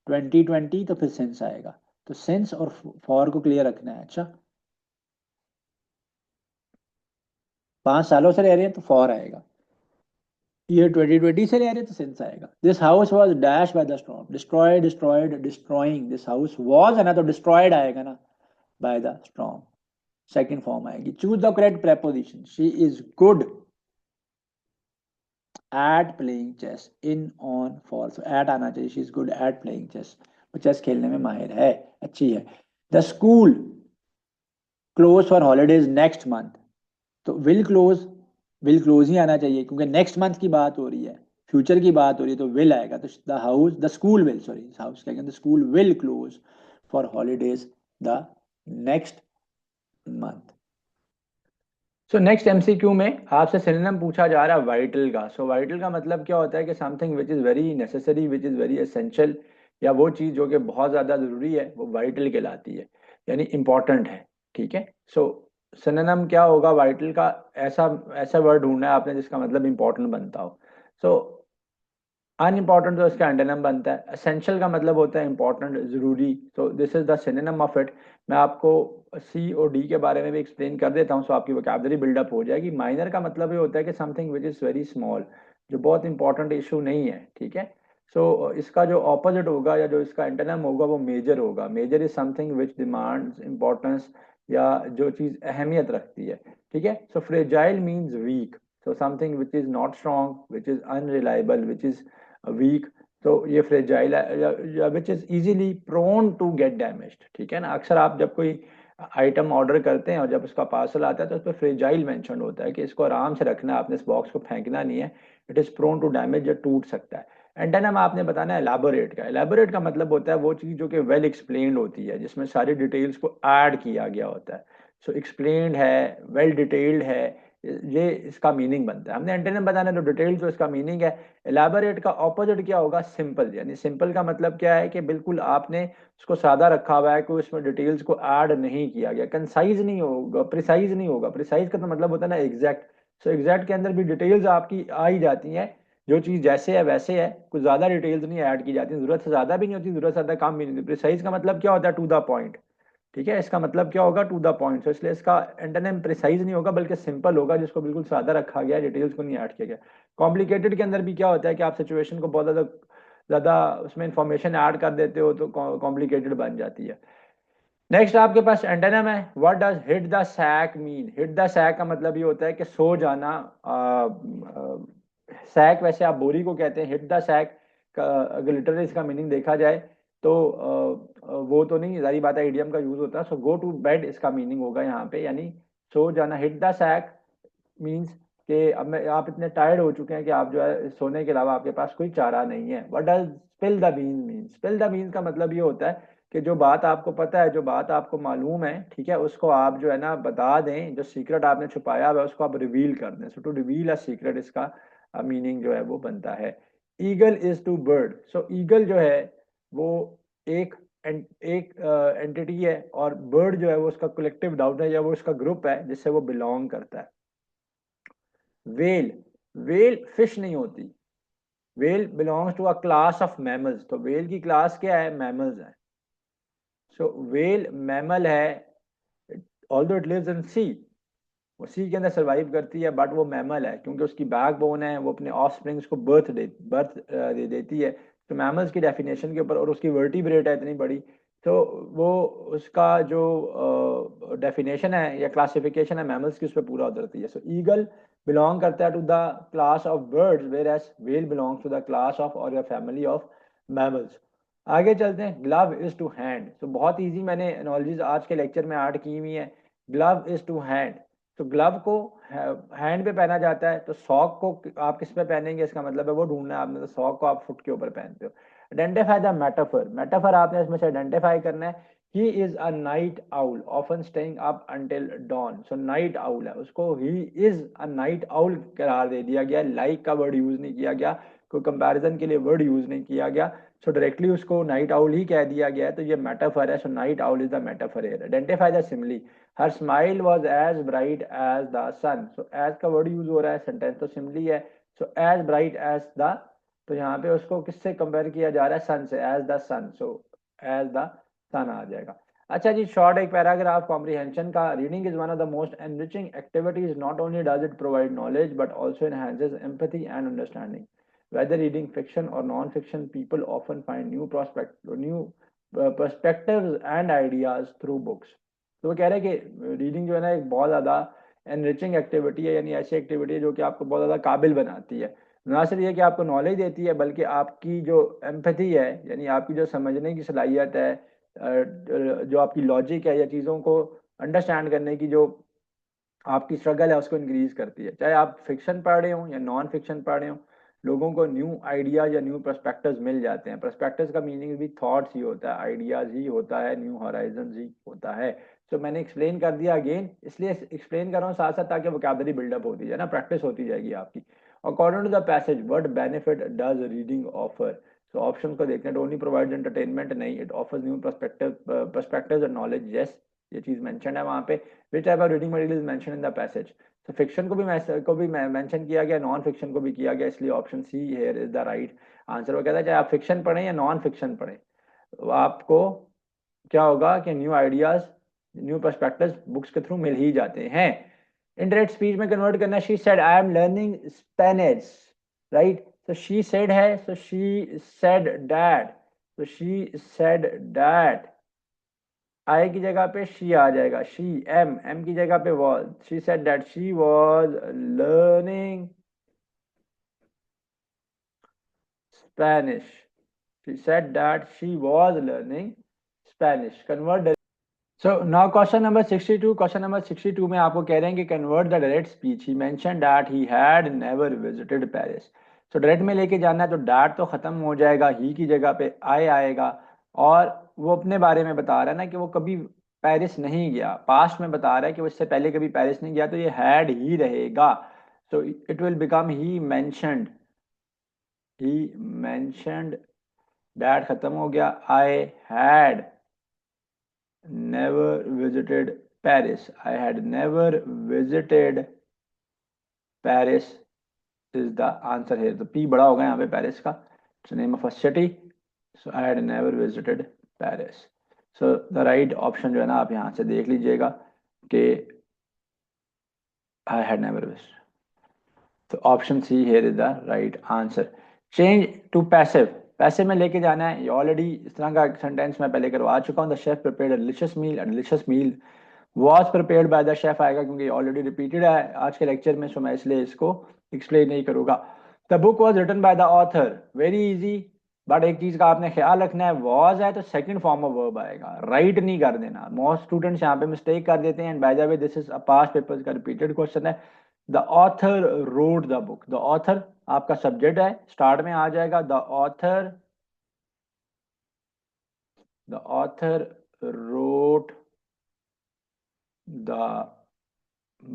2020, तो फिर सिंस आएगा, तो सिंस और फॉर को क्लियर रखना है। अच्छा, 5 सालों से रह रहे हैं तो फॉर आएगा। ईयर 2020 से रह रहे हैं तो सिंस आएगा। This house was dash by the storm, destroyed, destroyed, destroying. This house was है ना, तो डिस्ट्रॉयड आएगा ना, by the storm, second form आएगी। Choose the correct preposition. She is good at playing chess, in, on, for. So at आना चाहिए, she is good at playing chess, वो चेस खेलने में माहिर है, अच्छी है। The school close for holidays next month, तो विल क्लोज ही आना चाहिए क्योंकि नेक्स्ट मंथ की बात हो रही है, फ्यूचर की बात हो रही है, तो विल आएगा। तो the school will, sorry house क्या कहते हैं, the school will close for holidays the next month. So next MCQ में आपसे सिनोनिम पूछा जा रहा है वाइटल का। सो वाइटल का मतलब क्या होता है कि something which is very necessary, which is very essential, या वो चीज़ जो कि बहुत ज़्यादा ज़रूरी है वो वाइटल कहलाती है, यानी इंपॉर्टेंट है। ठीक है। सो सिनोनिम क्या होगा वाइटल का? ऐसा ऐसा वर्ड ढूंढना है आपने जिसका मतलब इंपॉर्टेंट बनता हो। सो अनइम्पॉर्टेंट तो इसका एंटोनिम बनता है। एसेंशियल का मतलब होता है इंपॉर्टेंट, जरूरी। तो this is the synonym of it. मैं आपको सी और डी के बारे में भी एक्सप्लेन कर देता हूँ, सो आपकी वोकैबुलरी बिल्डअप हो जाएगी। माइनर का मतलब ये होता है कि something which is very small, जो बहुत इंपॉर्टेंट इशू नहीं है। ठीक है। सो इसका जो ऑपोजिट होगा या जो इसका एंटोनिम होगा वो मेजर होगा। Major is something which demands importance, या जो चीज़ अहमियत रखती है। ठीक है। So fragile means weak, so something which is not strong, which is unreliable, which is weak, तो ये फ्रेजाइल या which is easily prone to get damaged. ठीक है ना। अक्सर आप जब कोई आइटम ऑर्डर करते हैं और जब उसका पार्सल आता है तो उस पर फ्रेजाइल मेंशन होता है कि इसको आराम से रखना है, आपने इस बॉक्स को फेंकना नहीं है, it is prone to damage, या टूट सकता है। एंटेनम आपने बताना है एलाबोरेट का। एलाबोरेट का मतलब होता है वो चीज़ जो कि वेल एक्सप्लेन्ड होती है, जिसमें सारी डिटेल्स को ऐड किया गया होता है। सो एक्सप्लेन्ड है, वेल डिटेल्ड है, ये इसका मीनिंग बनता है। हमने एंटेनम बताना है तो डिटेल जो इसका मीनिंग है। एलाबोरेट का ऑपोजिट क्या होगा? सिंपल। यानी सिंपल का मतलब क्या है कि बिल्कुल आपने उसको सादा रखा हुआ है, कोई उसमें डिटेल्स को ऐड नहीं किया गया। कंसाइज नहीं होगा, प्रिसाइज नहीं होगा। प्रिसाइज का तो मतलब होता है ना एग्जैक्ट। सो एग्जैक्ट के अंदर भी डिटेल्स आपकी आ ही जाती हैं, जो चीज़ जैसे है वैसे है, कुछ ज़्यादा डिटेल्स नहीं ऐड की जाती, जरूरत से ज़्यादा भी नहीं होती, जरूरत से ज़्यादा कम भी नहीं होती। प्रिसाइज का मतलब क्या होता है? To the point. ठीक है। इसका मतलब क्या होगा? To the point. तो इसलिए इसका एंटोनिम प्रिसाइज नहीं होगा बल्कि सिंपल होगा, जिसको बिल्कुल सादा रखा गया, डिटेल्स को नहीं ऐड किया गया। कॉम्प्लिकेटेड के अंदर भी क्या होता है कि आप सिचुएशन को बहुत ज़्यादा ज़्यादा उसमें इंफॉर्मेशन ऐड कर देते हो तो कॉम्प्लिकेटेड बन जाती है। नेक्स्ट आपके पास एंटोनिम है। What does hit the sack mean? Hit the sack का मतलब ये होता है कि सो जाना। सैक वैसे आप बोरी को कहते हैं। हिट द सैक का अगर लिटरली इसका मीनिंग देखा जाए तो वो तो नहीं, जारी बात है, इडियम का यूज होता है। सो गो टू बेड इसका मीनिंग होगा यहाँ पे, यानी सो जाना। हिट द सैक मीन्स कि अब मैं आप इतने टायर्ड हो चुके हैं कि आप जो है सोने के अलावा आपके पास कोई चारा नहीं है। What does spill the bean mean? Spill the bean का मतलब ये होता है कि जो बात आपको पता है, जो बात आपको मालूम है, ठीक है, उसको आप जो है ना बता दें। जो सीक्रेट आपने छुपाया हुआ है उसको आप रिवील कर दें। So to reveal a secret, इसका मीनिंग जो है वो बनता है। Eagle is to bird. So eagle जो है वो एक एक एंटिटी है, और बर्ड जो है वो उसका कलेक्टिव नाउन है, या वो उसका ग्रुप है जिससे वो बिलोंग करता है। वेल, वेल फिश नहीं होती। Whale belongs to a class of mammals. तो वेल की क्लास क्या है? मैमल्स है। सो वेल मैमल है, although it lives in sea, वो सी के अंदर सरवाइव करती है, बट वो मैमल है क्योंकि उसकी बैकबोन है, वो अपने ऑफ स्प्रिंग्स को बर्थ दे देती है। तो मैमल्स की डेफिनेशन के ऊपर, और उसकी वर्टिब्रेट है इतनी बड़ी, तो वो उसका जो डेफिनेशन है या क्लासिफिकेशन है मैमल्स की, उस पर पूरा उतरती है। सो ईगल बिलोंग करता है to the class of birds, whereas whale belongs to the class of और फैमिली ऑफ मैमल्स। आगे चलते हैं। Glove is to hand. तो बहुत इजी मैंने एनोलॉजीज आज के लेक्चर में ऐड की हुई है। Glove is to hand. तो ग्लव को हैंड पे पहना जाता है, तो सॉक को आप किस पे पहनेंगे? इसका मतलब है वो ढूंढना है आपने। तो सॉक को आप फुट के ऊपर पहनते हो। Identify the metaphor. मेटाफर आपने इसमें से आइडेंटिफाई करना है। He is a night owl often staying up until dawn. So night owl है, उसको he is a night owl करार दे दिया गया। लाइक का वर्ड यूज नहीं किया गया, कोई कंपैरिजन के लिए वर्ड यूज नहीं किया गया। सो डायरेक्टली उसको नाइट आउल ही कह दिया गया है, तो ये मेटाफर है। So night owl is the metaphor here. Identify the simile. Her smile was as bright as the sun. So as का वर्ड यूज हो रहा है, सेंटेंस तो सिमिली है। So as bright as the, तो यहाँ पे उसको किससे कंपेयर किया जा रहा है? सन से। As the sun, so as the sun आ जाएगा। अच्छा जी, शॉर्ट एक पैराग्राफ कॉम्प्रिहेंशन का। Reading is one of the most enriching activities, not only does it provide knowledge but also enhances empathy and understanding. Whether reading fiction or non-fiction, people often find new perspectives and ideas through books. तो वो कह रहे हैं कि रीडिंग जो है ना एक बहुत ज़्यादा एनरिचिंग एक्टिविटी है, यानी ऐसी एक्टिविटी है जो कि आपको बहुत ज़्यादा काबिल बनाती है। ना सिर्फ ये कि आपको नॉलेज देती है, बल्कि आपकी जो एम्पैथी है, यानी आपकी जो समझने की सलाहियत है, जो आपकी लॉजिक है या चीज़ों को अंडरस्टैंड करने की जो आपकी स्ट्रगल है उसको इंक्रीज करती है। चाहे आप फिक्शन पढ़ रहे हो या नॉन फिक्शन पढ़ रहे हो, लोगों को न्यू आइडियाज या न्यू पर्सपेक्टिव्स मिल जाते हैं। पर्सपेक्टिव्स का मीनिंग भी थॉट्स ही होता है, आइडियाज ही होता है, न्यू हॉराइजन ही होता है। तो मैंने एक्सप्लेन कर दिया अगेन, इसलिए एक्सप्लेन कर रहा हूँ साथ साथ, ताकि वोकैबुलरी बिल्डअप होती जाए ना, प्रैक्टिस होती जाएगी आपकी। According to the passage, what benefit does reading offer? So option को देखते हैं। ओनली प्रोवाइड एंटरटेनमेंट, नहीं, it offers new perspective and knowledge, yes, ये चीज मेंशन है वहां पे। Which type of reading material is mention in the passage? तो फिक्शन को भी मेंशन किया गया, नॉन फिक्शन को भी किया गया, इसलिए option C here is the right answer. वो कहता है चाहे आप फिक्शन पढ़ें या नॉन फिक्शन पढ़ें, तो आपको क्या होगा कि new ideas, new perspectives books के थ्रू मिल ही जाते हैं। इनडायरेक्ट स्पीच में कन्वर्ट करना, she said I am learning Spanish, right? तो शी सेड है, so शी सेड दैट, तो शी सेड दैट, आई की जगह पे शी आ जाएगा, शी, एम की जगह पे was, she said that she was learning Spanish, she said that she was learning Spanish. Convert. So now question number 62। Question number 62 में आपको कह रहे हैं कि convert the direct speech, he mention that he had never visited Paris. तो डायरेक्ट में लेके जाना है, तो डैट तो खत्म हो जाएगा, ही की जगह पे आई आएगा, और वो अपने बारे में बता रहा है ना कि वो कभी पेरिस नहीं गया, पास्ट में बता रहा है कि वो इससे पहले कभी पेरिस नहीं गया, तो ये हैड ही रहेगा। So it will become he mentioned, that खत्म हो गया, I had never visited Paris. I had never visited Paris is the answer here. तो P बड़ा होगा यहाँ पे पेरिस का, it's the name of a city. So I had never visited Paris. So the right option जो है ना, आप यहाँ से देख लीजिएगा कि I had never visited. तो option C here is the right answer. Change to passive, passive में लेके जाना है। ये ऑलरेडी इस तरह का सेंटेंस मैं पहले करवा चुका हूँ। The chef prepared a delicious meal, a delicious meal was prepared by the chef आएगा, क्योंकि ऑलरेडी रिपीटेड है आज के लेक्चर में, सो मैं इसलिए इसको एक्सप्लेन नहीं करूंगा। The book was written by the author, very easy. But एक चीज का आपने ख्याल रखना है, वॉज है तो सेकंड फॉर्म ऑफ वर्ब आएगा, राइट नहीं कर देना। मोस्ट स्टूडेंट्स यहाँ पे मिस्टेक कर देते हैं, and by the way this is a past papers का रिपीटेड क्वेश्चन है। The author rode the book, the author आपका सब्जेक्ट है, स्टार्ट में आ जाएगा the author wrote the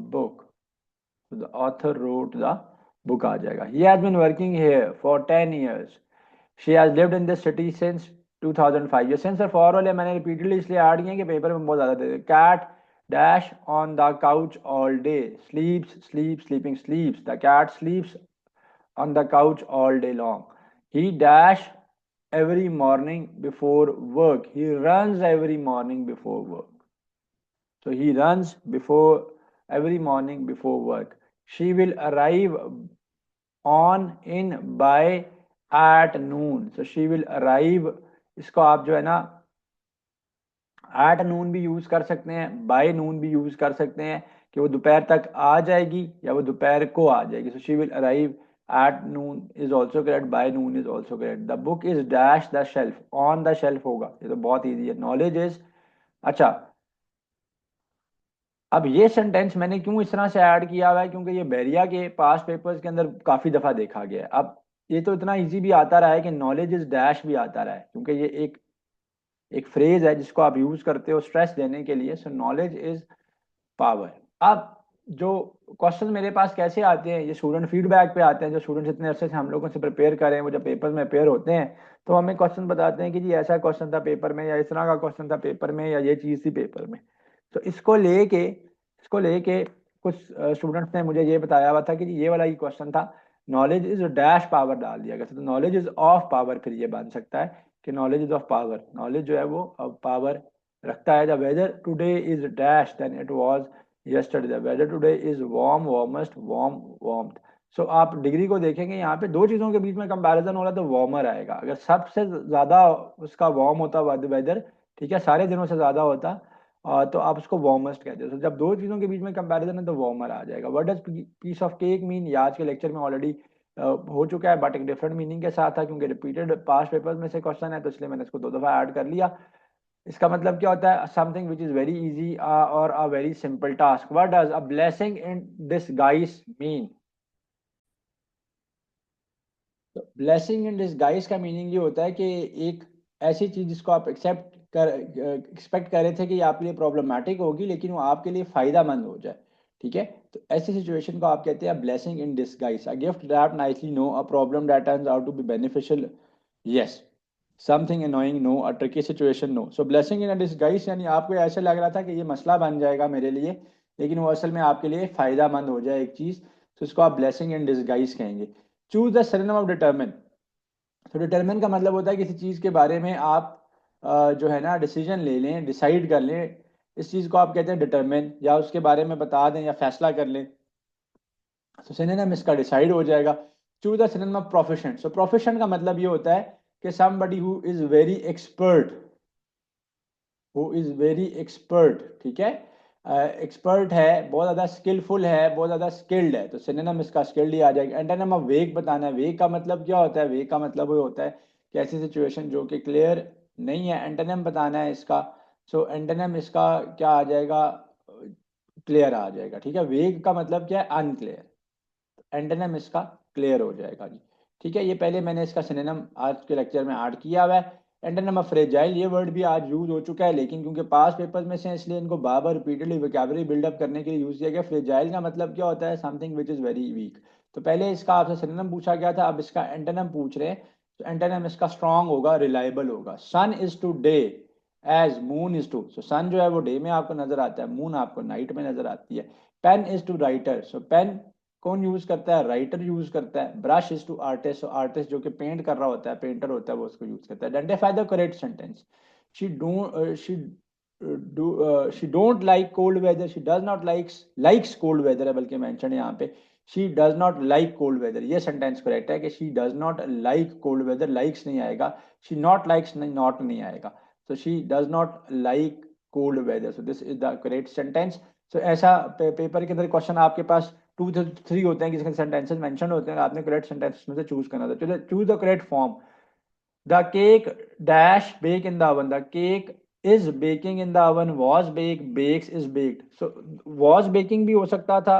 book, the author wrote the book आ जाएगा। He has been working here for 10 years, she has lived in this city since 2005। ये सिंस और फॉर वाले मैंने रिपीटेडली इसलिए ऐड किए कि पेपर में बहुत ज्यादा देते। Cat dash on the couch all day, sleeps sleep sleeping sleeps, the cat sleeps on the couch all day long. He dash every morning before work. He runs every morning before work. So he runs before every morning before work. She will arrive on in by at noon. So she will arrive, इसको आप जो है ना एट नून भी यूज कर सकते हैं, बाय नून भी यूज कर सकते हैं, कि वो दोपहर तक आ जाएगी या वो दोपहर को आ जाएगी। So she will arrive at noon is also correct, by noon is also correct. The book is dash the shelf, on the shelf होगा, ये तो बहुत ईजी है। नॉलेज इज, अच्छा, अब ये सेंटेंस मैंने क्यों इस तरह से ऐड किया हुआ है, क्योंकि ये बैरिया के पास पेपर्स के अंदर काफी दफा देखा गया है। अब ये तो इतना इजी भी आता रहा है कि नॉलेज इज डैश भी आता रहा है, क्योंकि ये एक फ्रेज है जिसको आप यूज करते हो स्ट्रेस देने के लिए। सो नॉलेज इज पावर। अब जो क्वेश्चन मेरे पास कैसे आते हैं, ये स्टूडेंट फीडबैक पे आते हैं। जो स्टूडेंट्स इतने अरसे से हम लोगों से प्रिपेयर कर रहे हैं, वो जब पेपर में अपेयर होते हैं तो हमें क्वेश्चन बताते हैं कि जी ऐसा क्वेश्चन था पेपर में, या इस तरह का क्वेश्चन था पेपर में, या ये चीज़ थी पेपर में। तो इसको लेके कुछ स्टूडेंट्स ने मुझे ये बताया हुआ था कि जी ये वाला ही क्वेश्चन था, नॉलेज इज डैश पावर डाल दिया गया था, तो नॉलेज इज ऑफ पावर फिर ये बन सकता है कि knowledge is of power, knowledge जो है वो ऑफ पावर रखता है the weather today is dash then it was yesterday, the weather today is warm warmest warm warmth. So आप डिग्री को देखेंगे यहाँ पे दो चीजों के बीच में कंपैरिजन हो रहा है तो वार्मर आएगा। अगर सबसे ज्यादा उसका वार्म होता वेदर, ठीक है, सारे दिनों से ज्यादा होता, तो आप उसको वार्मेस्ट कहते हो। तो जब दो चीजों के बीच में कंपैरिजन है तो वार्मर आ जाएगा। What does piece of cake mean, ये आज के लेक्चर में ऑलरेडी हो चुका है, बट एक डिफरेंट मीनिंग के साथ था, क्योंकि रिपीटेड पास्ट पेपर्स में से क्वेश्चन है तो इसलिए मैंने इसको दो दफा ऐड कर लिया। इसका मतलब क्या होता है, something which is very easy और a very simple task. What does a blessing in disguise mean? तो ब्लेसिंग इन डिसगाइज का मीनिंग ये होता है कि एक ऐसी चीज जिसको आप एक्सपेक्ट कर रहे थे कि ये आपके लिए प्रॉब्लमेटिक होगी, लेकिन वो आपके लिए फायदामंद हो जाए, ठीक है। तो ऐसी सिचुएशन को आप कहते हैं blessing in disguise, a gift that nicely no a problem that turns out to be beneficial, yes, something annoying no, a tricky situation no. So blessing in a disguise यानी आपको ऐसा लग रहा था कि ये मसला बन जाएगा मेरे लिए, लेकिन वो असल में आपके लिए फायदामंद हो जाए एक चीज, तो इसको आप ब्लेसिंग इन डिसगाइज कहेंगे। Choose the synonym of determine. तो डिटरमिन का मतलब होता है किसी चीज के बारे में आप जो है ना डिसीजन ले लें, डिसाइड कर लें, इस चीज को आप कहते हैं डिटरमिन, या उसके बारे में बता दें या फैसला कर लें। तो सिनोनिम इसका डिसाइड हो जाएगा। Choose the synonym of proficient. So proficient का मतलब ये होता है कि somebody who is very expert, who is very expert, ठीक है, एक्सपर्ट है, बहुत ज्यादा स्किलफुल है, बहुत ज्यादा स्किल्ड है, तो सिनोनिम इसका स्किल्ड ही आ जाएगा। एंटोनिम ऑफ वेग बताना है। वेग का मतलब क्या होता है? वेग का मतलब वो होता है कि ऐसी सिचुएशन जो कि क्लियर नहीं है, एंटोनिम बताना है इसका। सो एंटोनिम इसका क्या आ जाएगा? क्लियर आ जाएगा, ठीक है। वेग का मतलब क्या है? अनक्लियर। एंटोनिम इसका क्लियर हो जाएगा जी, ठीक है। ये पहले मैंने इसका सिनोनिम आज के लेक्चर में ऐड किया हुआ है। एंटोनिम ऑफ फ्रेजाइल, ये वर्ड भी आज यूज हो चुका है, लेकिन क्योंकि पास पेपर में से हैं, इसलिए इनको बार बार रिपीटेडली वोकैबुलरी बिल्डअप करने के लिए यूज किया गया। फ्रेजाइल का मतलब क्या होता है? Something which is very weak. तो पहले इसका आपसे सिनोनिम पूछा गया था, अब इसका एंटोनिम पूछ रहे हैं। तो एंटोनिम इसका स्ट्रांग होगा, रिलायबल होगा। Sun is to day as moon is to, so sun जो है वो डे में आपको नजर आता है, मून आपको नाइट में नजर आती है। Pen is to writer, so pen कौन यूज करता है? राइटर यूज करता है। Brush is to artist, artist जो कि पेंट कर रहा होता है, पेंटर होता है, वो उसको यूज करता है। Identify the correct sentence. She don't she don't like cold weather, she does not likes cold weather है, बल्कि मेंशन है यहाँ पे she does not like cold weather. ये सेंटेंस करेक्ट है कि she does not like cold weather, likes नहीं आएगा, शी नॉट लाइक्स नहीं, नॉट नहीं आएगा, तो she does not like cold weather, so this is the correct sentence. सो ऐसा पेपर के अंदर क्वेश्चन आपके पास 2 3 होते हैं जिसके सेंटेंसेस मेंशन होते हैं, आपने करेक्ट सेंटेंस में से चूज करना था। चलो, choose the correct form. The cake dash bake in the oven, the cake is baking in the oven, was bake, bakes is baked. So was baking भी हो सकता था,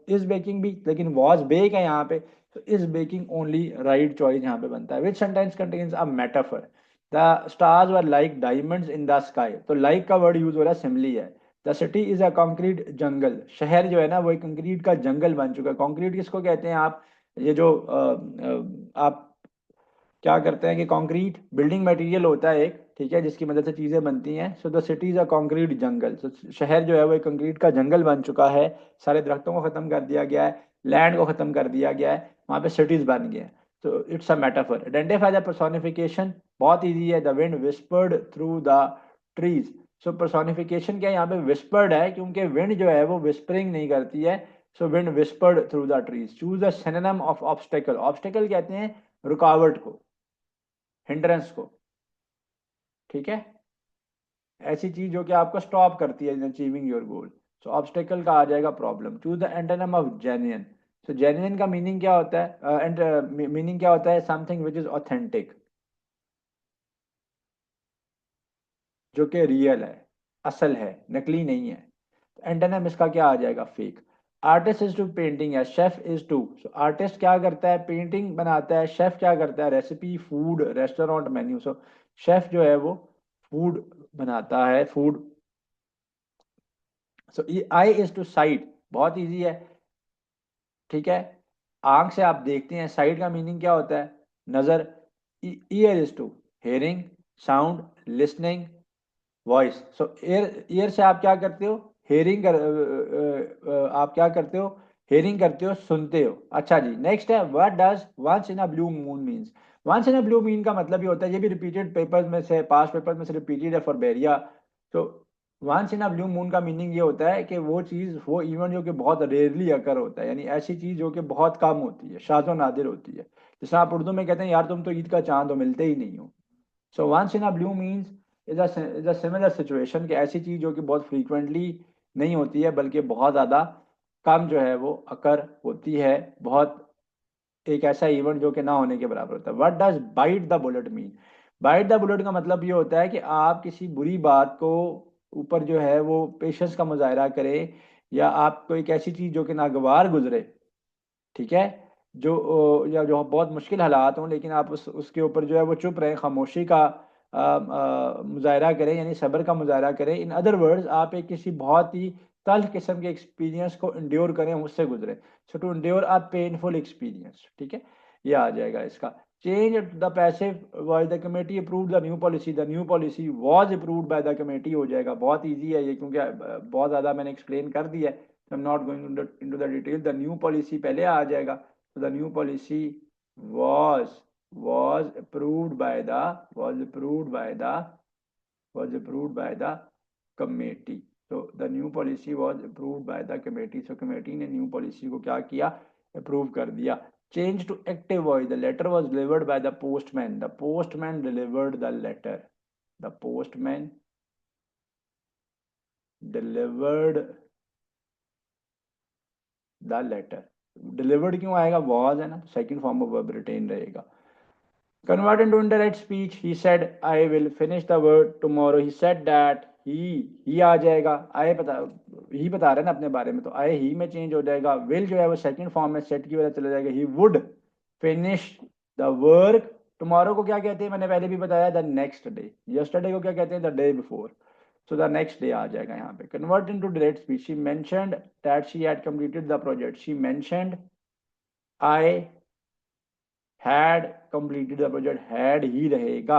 इज बेकिंग भी, लेकिन वॉज बेक है यहाँ पे, तो is baking only right choice यहाँ पे बनता है। Which sentence contains a metaphor? The stars were like diamonds in the sky, तो लाइक का वर्ड यूज हो रहा है, सिमली है। The city is a concrete jungle, शहर जो है ना वो एक कंक्रीट का जंगल बन चुका है। कॉन्क्रीट किसको कहते हैं आप? ये जो आप क्या करते हैं कि कंक्रीट बिल्डिंग मटेरियल होता है एक, ठीक है, जिसकी मदद से चीजें बनती हैं। So the city is a concrete jungle, so शहर जो है वो एक कंक्रीट का जंगल बन चुका है, सारे दरख्तों को खत्म कर दिया गया है, लैंड को खत्म कर दिया गया है, वहां पे सिटीज बन गए हैं। तो it's a metaphor. Identify the personification, बहुत इजी है। The wind whispered through the trees, so personification क्या है यहाँ पे? विस्पर्ड है, क्योंकि विंड जो है वो विस्परिंग नहीं करती है, so wind whispered through the trees. Choose the synonym of obstacle. Obstacle कहते हैं रुकावट को, हिंड्रेंस को, ठीक है, ऐसी चीज जो कि आपको स्टॉप करती है in achieving your goal. So obstacle का आ जाएगा problem. Choose the antonym of genuine. So genuine का मीनिंग क्या होता है? मीनिंग क्या होता है? समथिंग विच इज ऑथेंटिक, जो कि रियल है, असल है, नकली नहीं है। एंटोनिम इसका क्या आ जाएगा? Fake. Artist is to painting है, chef is to, so artist क्या करता है? पेंटिंग बनाता है। शेफ क्या करता है? Recipe, food, restaurant, menu. So chef जो है वो फूड बनाता है, food. So eye is to sight, बहुत इजी है, ठीक है, आंख से आप देखते हैं। साइट का मीनिंग क्या होता है? नजर। Ear is to hearing, sound, listening, voice. So ear, ear से आप क्या करते हो? हेयरिंग कर आप क्या करते हो? हेयरिंग करते हो, सुनते हो। अच्छा जी, नेक्स्ट है what does once in a blue moon means. Once in a blue moon का मतलब ये होता है, ये भी रिपीटेड पेपर्स में से, पास्ट पेपर में से रिपीटेड है फॉर बेरिया। तो once in a blue moon का मीनिंग ये होता है कि वो चीज़, वो इवेंट जो कि बहुत रेयरली अकर होता है, यानी ऐसी चीज़ जो कि बहुत कम होती है, शाज़ो नादिर होती है। जैसे आप उर्दू में कहते हैं यार तुम तो ईद का चांद हो, मिलते ही नहीं हो। So once in a blue means is a similar situation, कि ऐसी चीज़ जो कि बहुत फ्रीक्वेंटली नहीं होती है बल्कि बहुत ज़्यादा कम जो है वो अकर होती है, बहुत एक ऐसा इवेंट जो कि ना होने के बराबर होता है। What does bite the bullet mean? Bite the bullet का मतलब ये होता है कि आप किसी बुरी बात को ऊपर जो है वो पेशेंस का मुजाहरा करें, या आप कोई एक ऐसी चीज़ जो कि नागवार गुजरे, ठीक है, जो या जो बहुत मुश्किल हालात हों, लेकिन आप उसके ऊपर जो है वो चुप रहें, खामोशी का मुजाहरा करें, यानी सब्र का मुजाहरा करें। इन अदर वर्ड्स, आप एक किसी बहुत ही तल्ख किस्म के एक्सपीरियंस को इंड्योर करें, उससे गुजरें। So to endure a painful experience, ठीक है, ये आ जाएगा इसका। Change the passive voice, the committee approve the new policy, the new policy was approved by the committee हो जाएगा। बहुत ईजी है ये, क्योंकि बहुत ज़्यादा मैंने एक्सप्लेन कर दिया है, I am not going into the detail. The new policy पहले आ जाएगा, तो the new policy was was approved by the was approved by the was approved by the committee। so the new policy was approved by the committee। so committee ने new policy को क्या किया, approve कर दिया। change to active voice, the letter was delivered by the postman, the postman delivered the letter, the postman delivered the letter. Delivered क्यों आएगा, वॉज है ना, second form of verb written रहेगा। Convert into indirect speech, he said I will finish the word tomorrow, he said that he आ जाएगा, आए पता, ही बता रहे हैं ना अपने बारे में, तो आए ही में चेंज हो जाएगा। विल जो है वो सेकंड फॉर्म में सेट की वजह चला जाएगा, he would finish the work. Tomorrow को क्या कहते हैं, मैंने पहले भी बताया, द नेक्स्ट डे। यस्टरडे को क्या कहते हैं, the day before. So the next day आ जाएगा यहाँ पे। Convert into direct speech, she mentioned that she had completed the project, she mentioned I had completed the project, had ही रहेगा।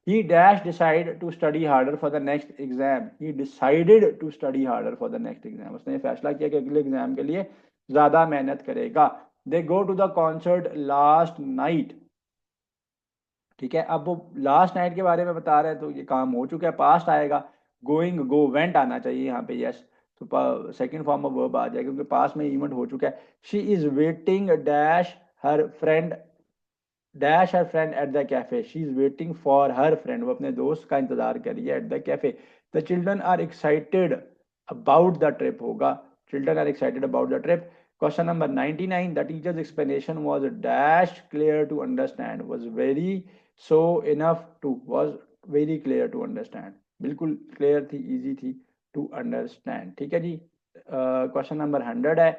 he dash decide to study harder for the next exam, he decided to study harder for the next exam, उसने ये फैसला किया कि अगले एग्जाम के लिए ज्यादा मेहनत करेगा। they go to the concert last night, ठीक है, अब वो लास्ट नाइट के बारे में बता रहे हैं, तो ये काम हो चुका है, पास्ट आएगा। गोइंग, गो, वेंट आना चाहिए यहाँ पे, यस। तो सेकंड फॉर्म ऑफ वर्ब आ जाएगा, क्योंकि पास्ट में इवेंट हो चुका है। She is waiting dash her friend, dash her friend at the cafe, she is waiting for her friend, वो अपने दोस्त का इंतजार कर रही है, at the cafe. The children are excited about the trip होगा, children are excited about the trip. Question number 99, the teacher's explanation was dash clear to understand, was very so enough to, was very clear to understand, बिल्कुल क्लियर थी, इजी थी टू अंडरस्टैंड, ठीक है जी। क्वेश्चन नंबर 100 है।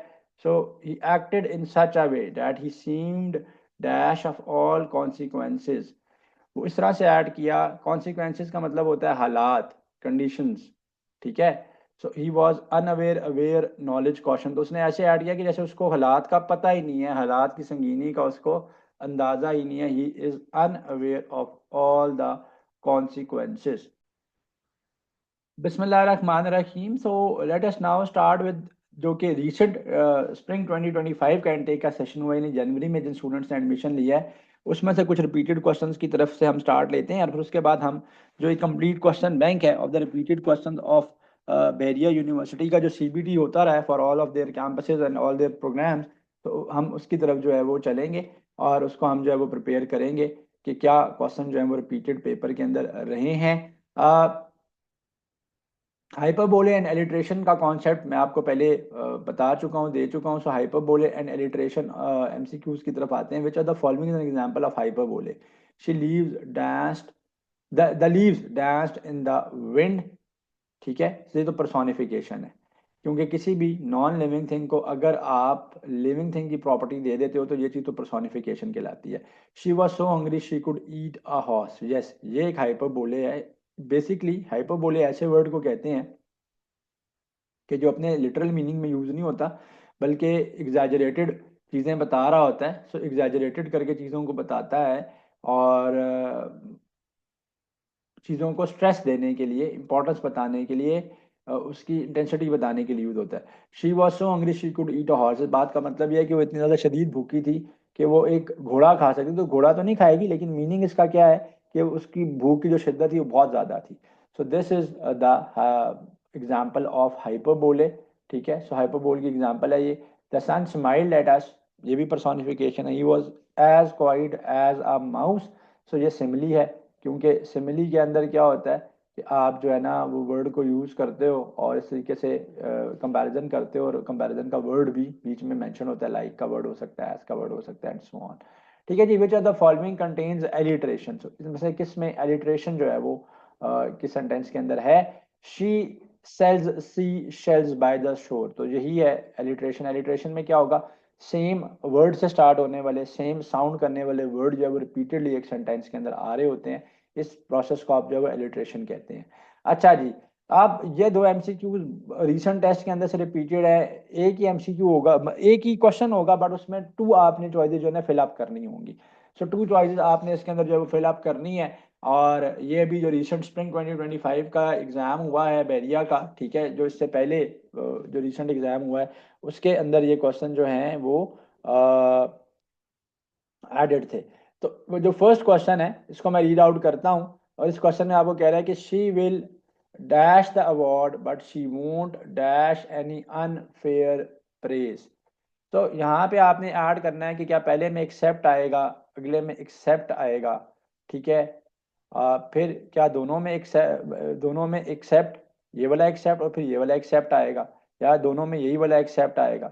So he acted in such a way that he seemed dash of all consequences, वो इस तरह से ऐड किया। कॉन्सिक्वेंसेज का मतलब होता है हालात, कंडीशंस, ठीक है। So he was unaware, aware knowledge caution, तो उसने ऐसे ऐड किया कि जैसे उसको हालात का पता ही नहीं है, हालात की संगीनी का उसको अंदाजा ही नहीं है। He is unaware of all the consequences. बिस्मिल्लाहिर्रहमानिर्रहीम। So let us now start with जो कि रिसेंट स्प्रिंग 2025 का इनटेक का सेशन हुआ, यानी जनवरी में जिन स्टूडेंट्स ने एडमिशन लिया है, उसमें से कुछ रिपीटेड क्वेश्चंस की तरफ से हम स्टार्ट लेते हैं, और फिर उसके बाद हम जो एक कंप्लीट क्वेश्चन बैंक है of the repeated question of बैरिया यूनिवर्सिटी का जो सीबीटी होता रहा है for all of their campuses and all their programs, तो हम उसकी तरफ जो है वो चलेंगे, और उसको हम जो है वो प्रिपेयर करेंगे कि क्या क्वेश्चन जो है वो रिपीटेड पेपर के अंदर रहे हैं। हाइपरबोले एंड एलिट्रेशन का कॉन्सेप्ट मैं आपको पहले बता चुका हूँ, दे चुका हूँ। So hyperbole and alliteration MCQs की तरफ आते हैं। Which are the following an example of hyperbole? She leaves dashed, the leaves dashed in the wind, ठीक है, ये तो पर्सोनिफिकेशन है, क्योंकि किसी भी नॉन लिविंग थिंग को अगर आप लिविंग थिंग की प्रॉपर्टी दे देते हो तो ये चीज़ तो पर्सोनिफिकेशन कहलाती है। She was so hungry she could eat a horse, yes, ये एक हाइपरबोले है। बेसिकली हाइपरबोले ऐसे वर्ड को कहते हैं कि जो अपने लिटरल मीनिंग में यूज़ नहीं होता, बल्कि एग्जैजरेटेड चीज़ें बता रहा होता है। सो एग्जैजरेटेड करके चीज़ों को बताता है, और चीज़ों को स्ट्रेस देने के लिए, इंपॉर्टेंस बताने के लिए उसकी इंटेंसिटी बताने के लिए यूज होता है। She was so hungry she could eat a horse. इस बात का मतलब यह है कि वो इतनी ज्यादा शदीद भूखी थी कि वो एक घोड़ा खा सकती। तो घोड़ा तो नहीं खाएगी, लेकिन मीनिंग इसका क्या है कि उसकी भूख की जो शिद्दत थी वो बहुत ज्यादा थी। So this is the example of hyperbole. ठीक है, सो हाइपरबोल की एग्जाम्पल है ये। The sun smiled at us, ये भी पर्सोनिफिकेशन है। He was as quiet as a mouse. So ये सिमिली है, क्योंकि सिमिली के अंदर क्या होता है कि आप जो है ना वो वर्ड को यूज करते हो और इस तरीके से कंपैरिजन करते हो, और कंपैरिजन का वर्ड भी बीच में मेंशन होता है, लाइक का वर्ड हो सकता है, एज का वर्ड हो सकता है, एंड सो ऑन। ठीक है जी। Which are the following contains alliteration. इसमें से किस में एलिट्रेशन जो है वो किस सेंटेंस के अंदर है? She sales sea shells by the shore. तो यही है एलिट्रेशन। एलिट्रेशन में क्या होगा? सेम वर्ड से स्टार्ट होने वाले, सेम साउंड करने वाले वर्ड जो है वो रिपीटेडली एक सेंटेंस के अंदर आ रहे होते हैं। इस प्रोसेस को आप जो है एलिट्रेशन कहते हैं। अच्छा जी, अब ये दो एमसीक्यू रीसेंट टेस्ट के अंदर से रिपीटेड है। एक ही एमसीक्यू होगा, एक ही क्वेश्चन होगा, बट उसमें टू आपने चॉइसेस जो है ना फिलअप करनी होंगी। सो टू चॉइसेस आपने इसके अंदर जो है वो फिलअप करनी है। और ये अभी जो रिसेंट स्प्रिंग 2025 का एग्जाम हुआ है बैरिया का, ठीक है, जो इससे पहले जो रिसेंट एग्जाम हुआ है उसके अंदर ये क्वेश्चन जो हैं वो एडेड थे। तो वो जो फर्स्ट क्वेश्चन है इसको मैं रीड आउट करता हूँ। और इस क्वेश्चन में आपको कह रहा है कि she will dash the award but she won't dash any unfair praise. तो यहाँ पे आपने ऐड करना है कि क्या पहले में एक्सेप्ट आएगा, अगले में एक्सेप्ट आएगा। ठीक है, फिर क्या दोनों में एक्सेप्ट, ये वाला एक्सेप्ट और फिर ये वाला एक्सेप्ट आएगा, या दोनों में यही वाला एक्सेप्ट आएगा।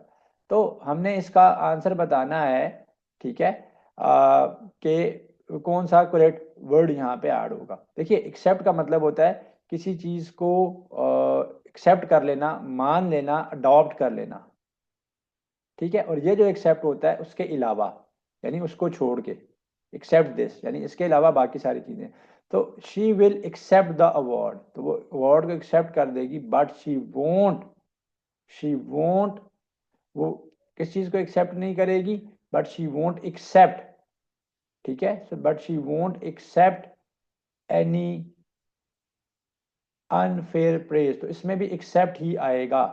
तो हमने इसका आंसर बताना है। ठीक है, कि कौन सा करेक्ट वर्ड यहाँ पे ऐड होगा। देखिए, एक्सेप्ट का मतलब होता है किसी चीज को एक्सेप्ट कर लेना, मान लेना, अडॉप्ट कर लेना। ठीक है, और ये जो एक्सेप्ट होता है उसके अलावा, यानी उसको छोड़ के, एक्सेप्ट दिस यानी इसके अलावा बाकी सारी चीजें। तो she will accept the award, तो वो अवार्ड को एक्सेप्ट कर देगी, बट शी वोंट वो किस चीज को एक्सेप्ट नहीं करेगी? But she won't accept. ठीक है, so but she won't accept any unfair praise. तो इसमें भी एक्सेप्ट ही आएगा,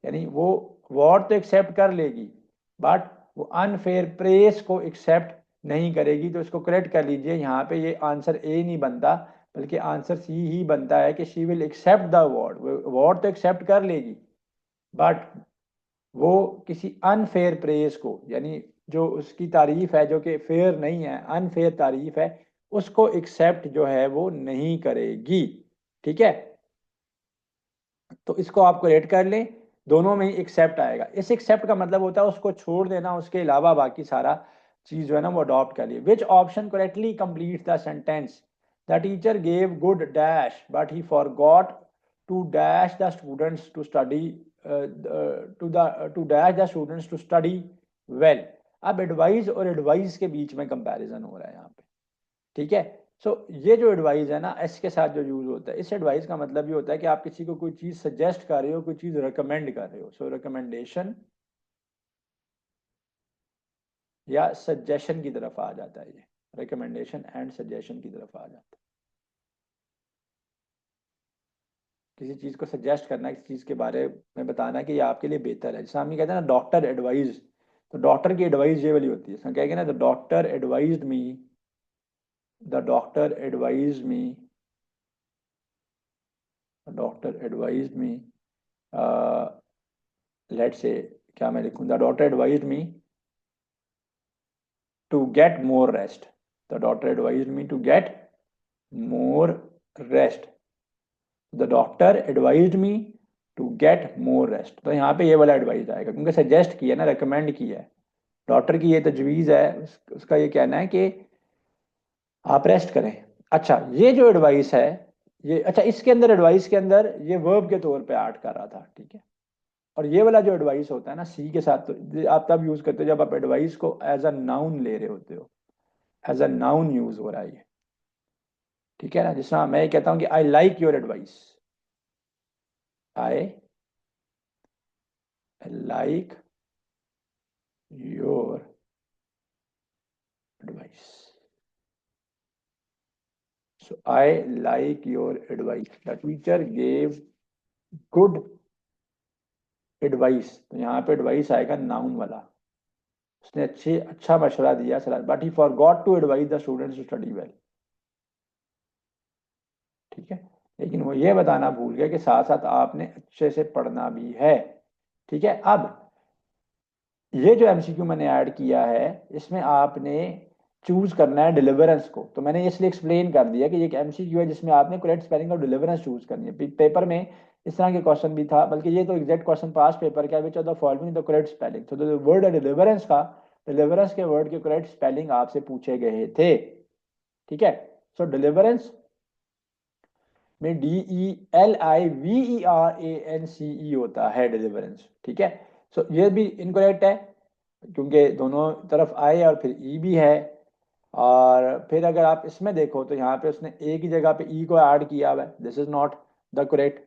यानी वो अवार्ड तो एक्सेप्ट कर लेगी, बट वो अनफेयर प्रेज को एक्सेप्ट नहीं करेगी। तो इसको करेक्ट कर लीजिए, यहाँ पे ये आंसर ए नहीं बनता, बल्कि आंसर सी ही बनता है कि she will accept the award. वो अवार्ड तो एक्सेप्ट कर लेगी, बट वो किसी अनफेयर प्रेज को, यानी जो उसकी तारीफ है जो कि फेयर नहीं है, अनफेयर तारीफ है, उसको एक्सेप्ट जो है वो नहीं करेगी। ठीक है, तो इसको आपको रेट कर लें, दोनों में ही एक्सेप्ट आएगा। इस एक्सेप्ट का मतलब होता है उसको छोड़ देना, उसके अलावा बाकी सारा चीज जो है ना वो अडॉप्ट कर लिए। Which option correctly complete the sentence? The teacher gave good dash but he forgot to dash the students to study to dash the students to study well. अब एडवाइस और एडवाइस के बीच में कंपैरिजन हो रहा है यहाँ पे। ठीक है, सो ये जो एडवाइस है ना एस के साथ जो यूज होता है, इस एडवाइस का मतलब ये होता है कि आप किसी को कोई चीज सजेस्ट कर रहे हो, कोई चीज रिकमेंड कर रहे हो। सो रिकमेंडेशन या सजेशन की तरफ आ जाता है ये, रिकमेंडेशन एंड सजेशन की तरफ आ जाता है। किसी चीज को सजेस्ट करना, किसी चीज के बारे में बताना कि ये आपके लिए बेहतर है। जैसे हम ये कहते हैं ना डॉक्टर एडवाइज, तो डॉक्टर की एडवाइस ये वाली होती है। इसमें कहेंगे ना the doctor advised me, the doctor advised me, doctor advised me, let say, क्या मैं लिखूं? The doctor advised me to get more rest. The doctor advised me to get more rest. The doctor advised me to get more rest. तो यहाँ पे ये वाला एडवाइस आएगा, क्योंकि सजेस्ट किया ना, रेकमेंड किया है। डॉक्टर की ये तजवीज़ है, उसका ये कहना है कि आप रेस्ट करें। अच्छा, ये जो एडवाइस है, ये अच्छा इसके अंदर एडवाइस के अंदर ये वर्ब के तौर पे ऐड कर रहा था। ठीक है, और ये वाला जो एडवाइस होता है ना सी के साथ, तो आप तब यूज करते हो जब आप एडवाइस को एज अ नाउन ले रहे होते हो, एज अ नाउन यूज हो रहा है ये। ठीक है ना, जिस तरह मैं ये कहता हूं कि I like your advice, I like your advice. So I like your advice, the teacher gave good advice, तो यहाँ पे एडवाइस आएगा नाउन वाला। उसने अच्छा मशवरा दिया सलाह, but he forgot to advice the students to study well. ठीक है, लेकिन वो ये बताना भूल गया कि साथ साथ आपने अच्छे से पढ़ना भी है। ठीक है, अब ये जो एमसीक्यू मैंने ऐड किया है, इसमें आपने चूज करना है डिलीवरेंस को। तो मैंने इसलिए एक्सप्लेन कर दिया कि ये एक एमसीक्यू है जिसमें आपने करेक्ट स्पेलिंग और डिलीवरेंस चूज करनी है। पेपर में इस तरह के क्वेश्चन भी था, बल्कि ये तो एग्जैक्ट क्वेश्चन पास पेपर का, which are the following the correct spelling. तो जो वर्ड है डिलीवरेंस का, डिलीवरेंस के वर्ड के करेक्ट स्पेलिंग आपसे पूछे गए थे। ठीक है, सो डिलीवरेंस में DELIVERANCE होता है डिलीवरेंस। ठीक है, सो ये भी इनकरेक्ट है क्योंकि दोनों तरफ आई और फिर ई भी है। और फिर अगर आप इसमें देखो तो यहाँ पे उसने एक ही जगह पे ई को ऐड किया हुआ है, this is not the correct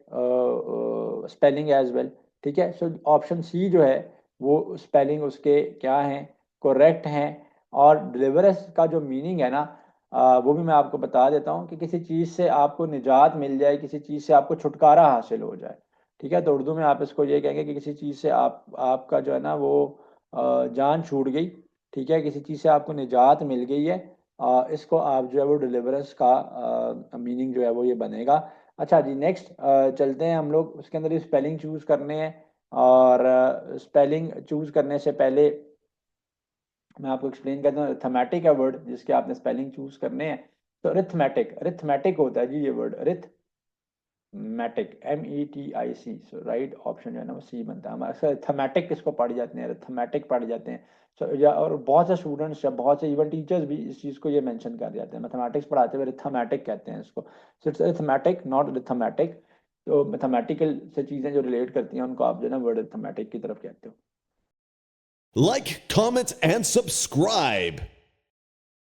spelling as well. ठीक है, सो ऑप्शन सी जो है वो स्पेलिंग उसके क्या हैं, करेक्ट हैं। और डिलीवरेंस का जो मीनिंग है ना, वो भी मैं आपको बता देता हूँ कि किसी चीज़ से आपको निजात मिल जाए, किसी चीज़ से आपको छुटकारा हासिल हो जाए। ठीक है, तो उर्दू में आप इसको ये कहेंगे कि किसी चीज़ से आपका जो है ना वो जान छूट गई। ठीक है, किसी चीज़ से आपको निजात मिल गई है। इसको आप जो है वो डिलीवरेंस का मीनिंग जो है वो ये बनेगा। अच्छा जी, नेक्स्ट चलते हैं हम लोग, उसके अंदर ही स्पेलिंग चूज करने हैं। और स्पेलिंग चूज करने से पहले मैं आपको एक्सप्लेन करता हूँ। अरिथमेटिक है वर्ड जिसके आपने स्पेलिंग चूज करने हैं। तो अरिथमेटिक, अरिथमेटिक होता है जी ये वर्ड, मैटिक, METIC। सो राइट ऑप्शन जो है ना वो सी बनता है हमारा। सर थमेटिक किसको पढ़ जाते हैं, थमेटिक पढ़ जाते हैं। सो या और बहुत से स्टूडेंट्स या बहुत से इवन टीचर्स भी इस चीज़ को ये मेंशन कर जाते हैं, मैथमेटिक्स पढ़ाते हुए थमेटिक कहते हैं इसको। So it's arithmetic not arithmetic. तो मैथमेटिकल से चीज़ें जो रिलेट करती हैं उनको आप जो है ना वर्ड अरिथमेटिक की तरफ कहते हो। Like, comment, and subscribe.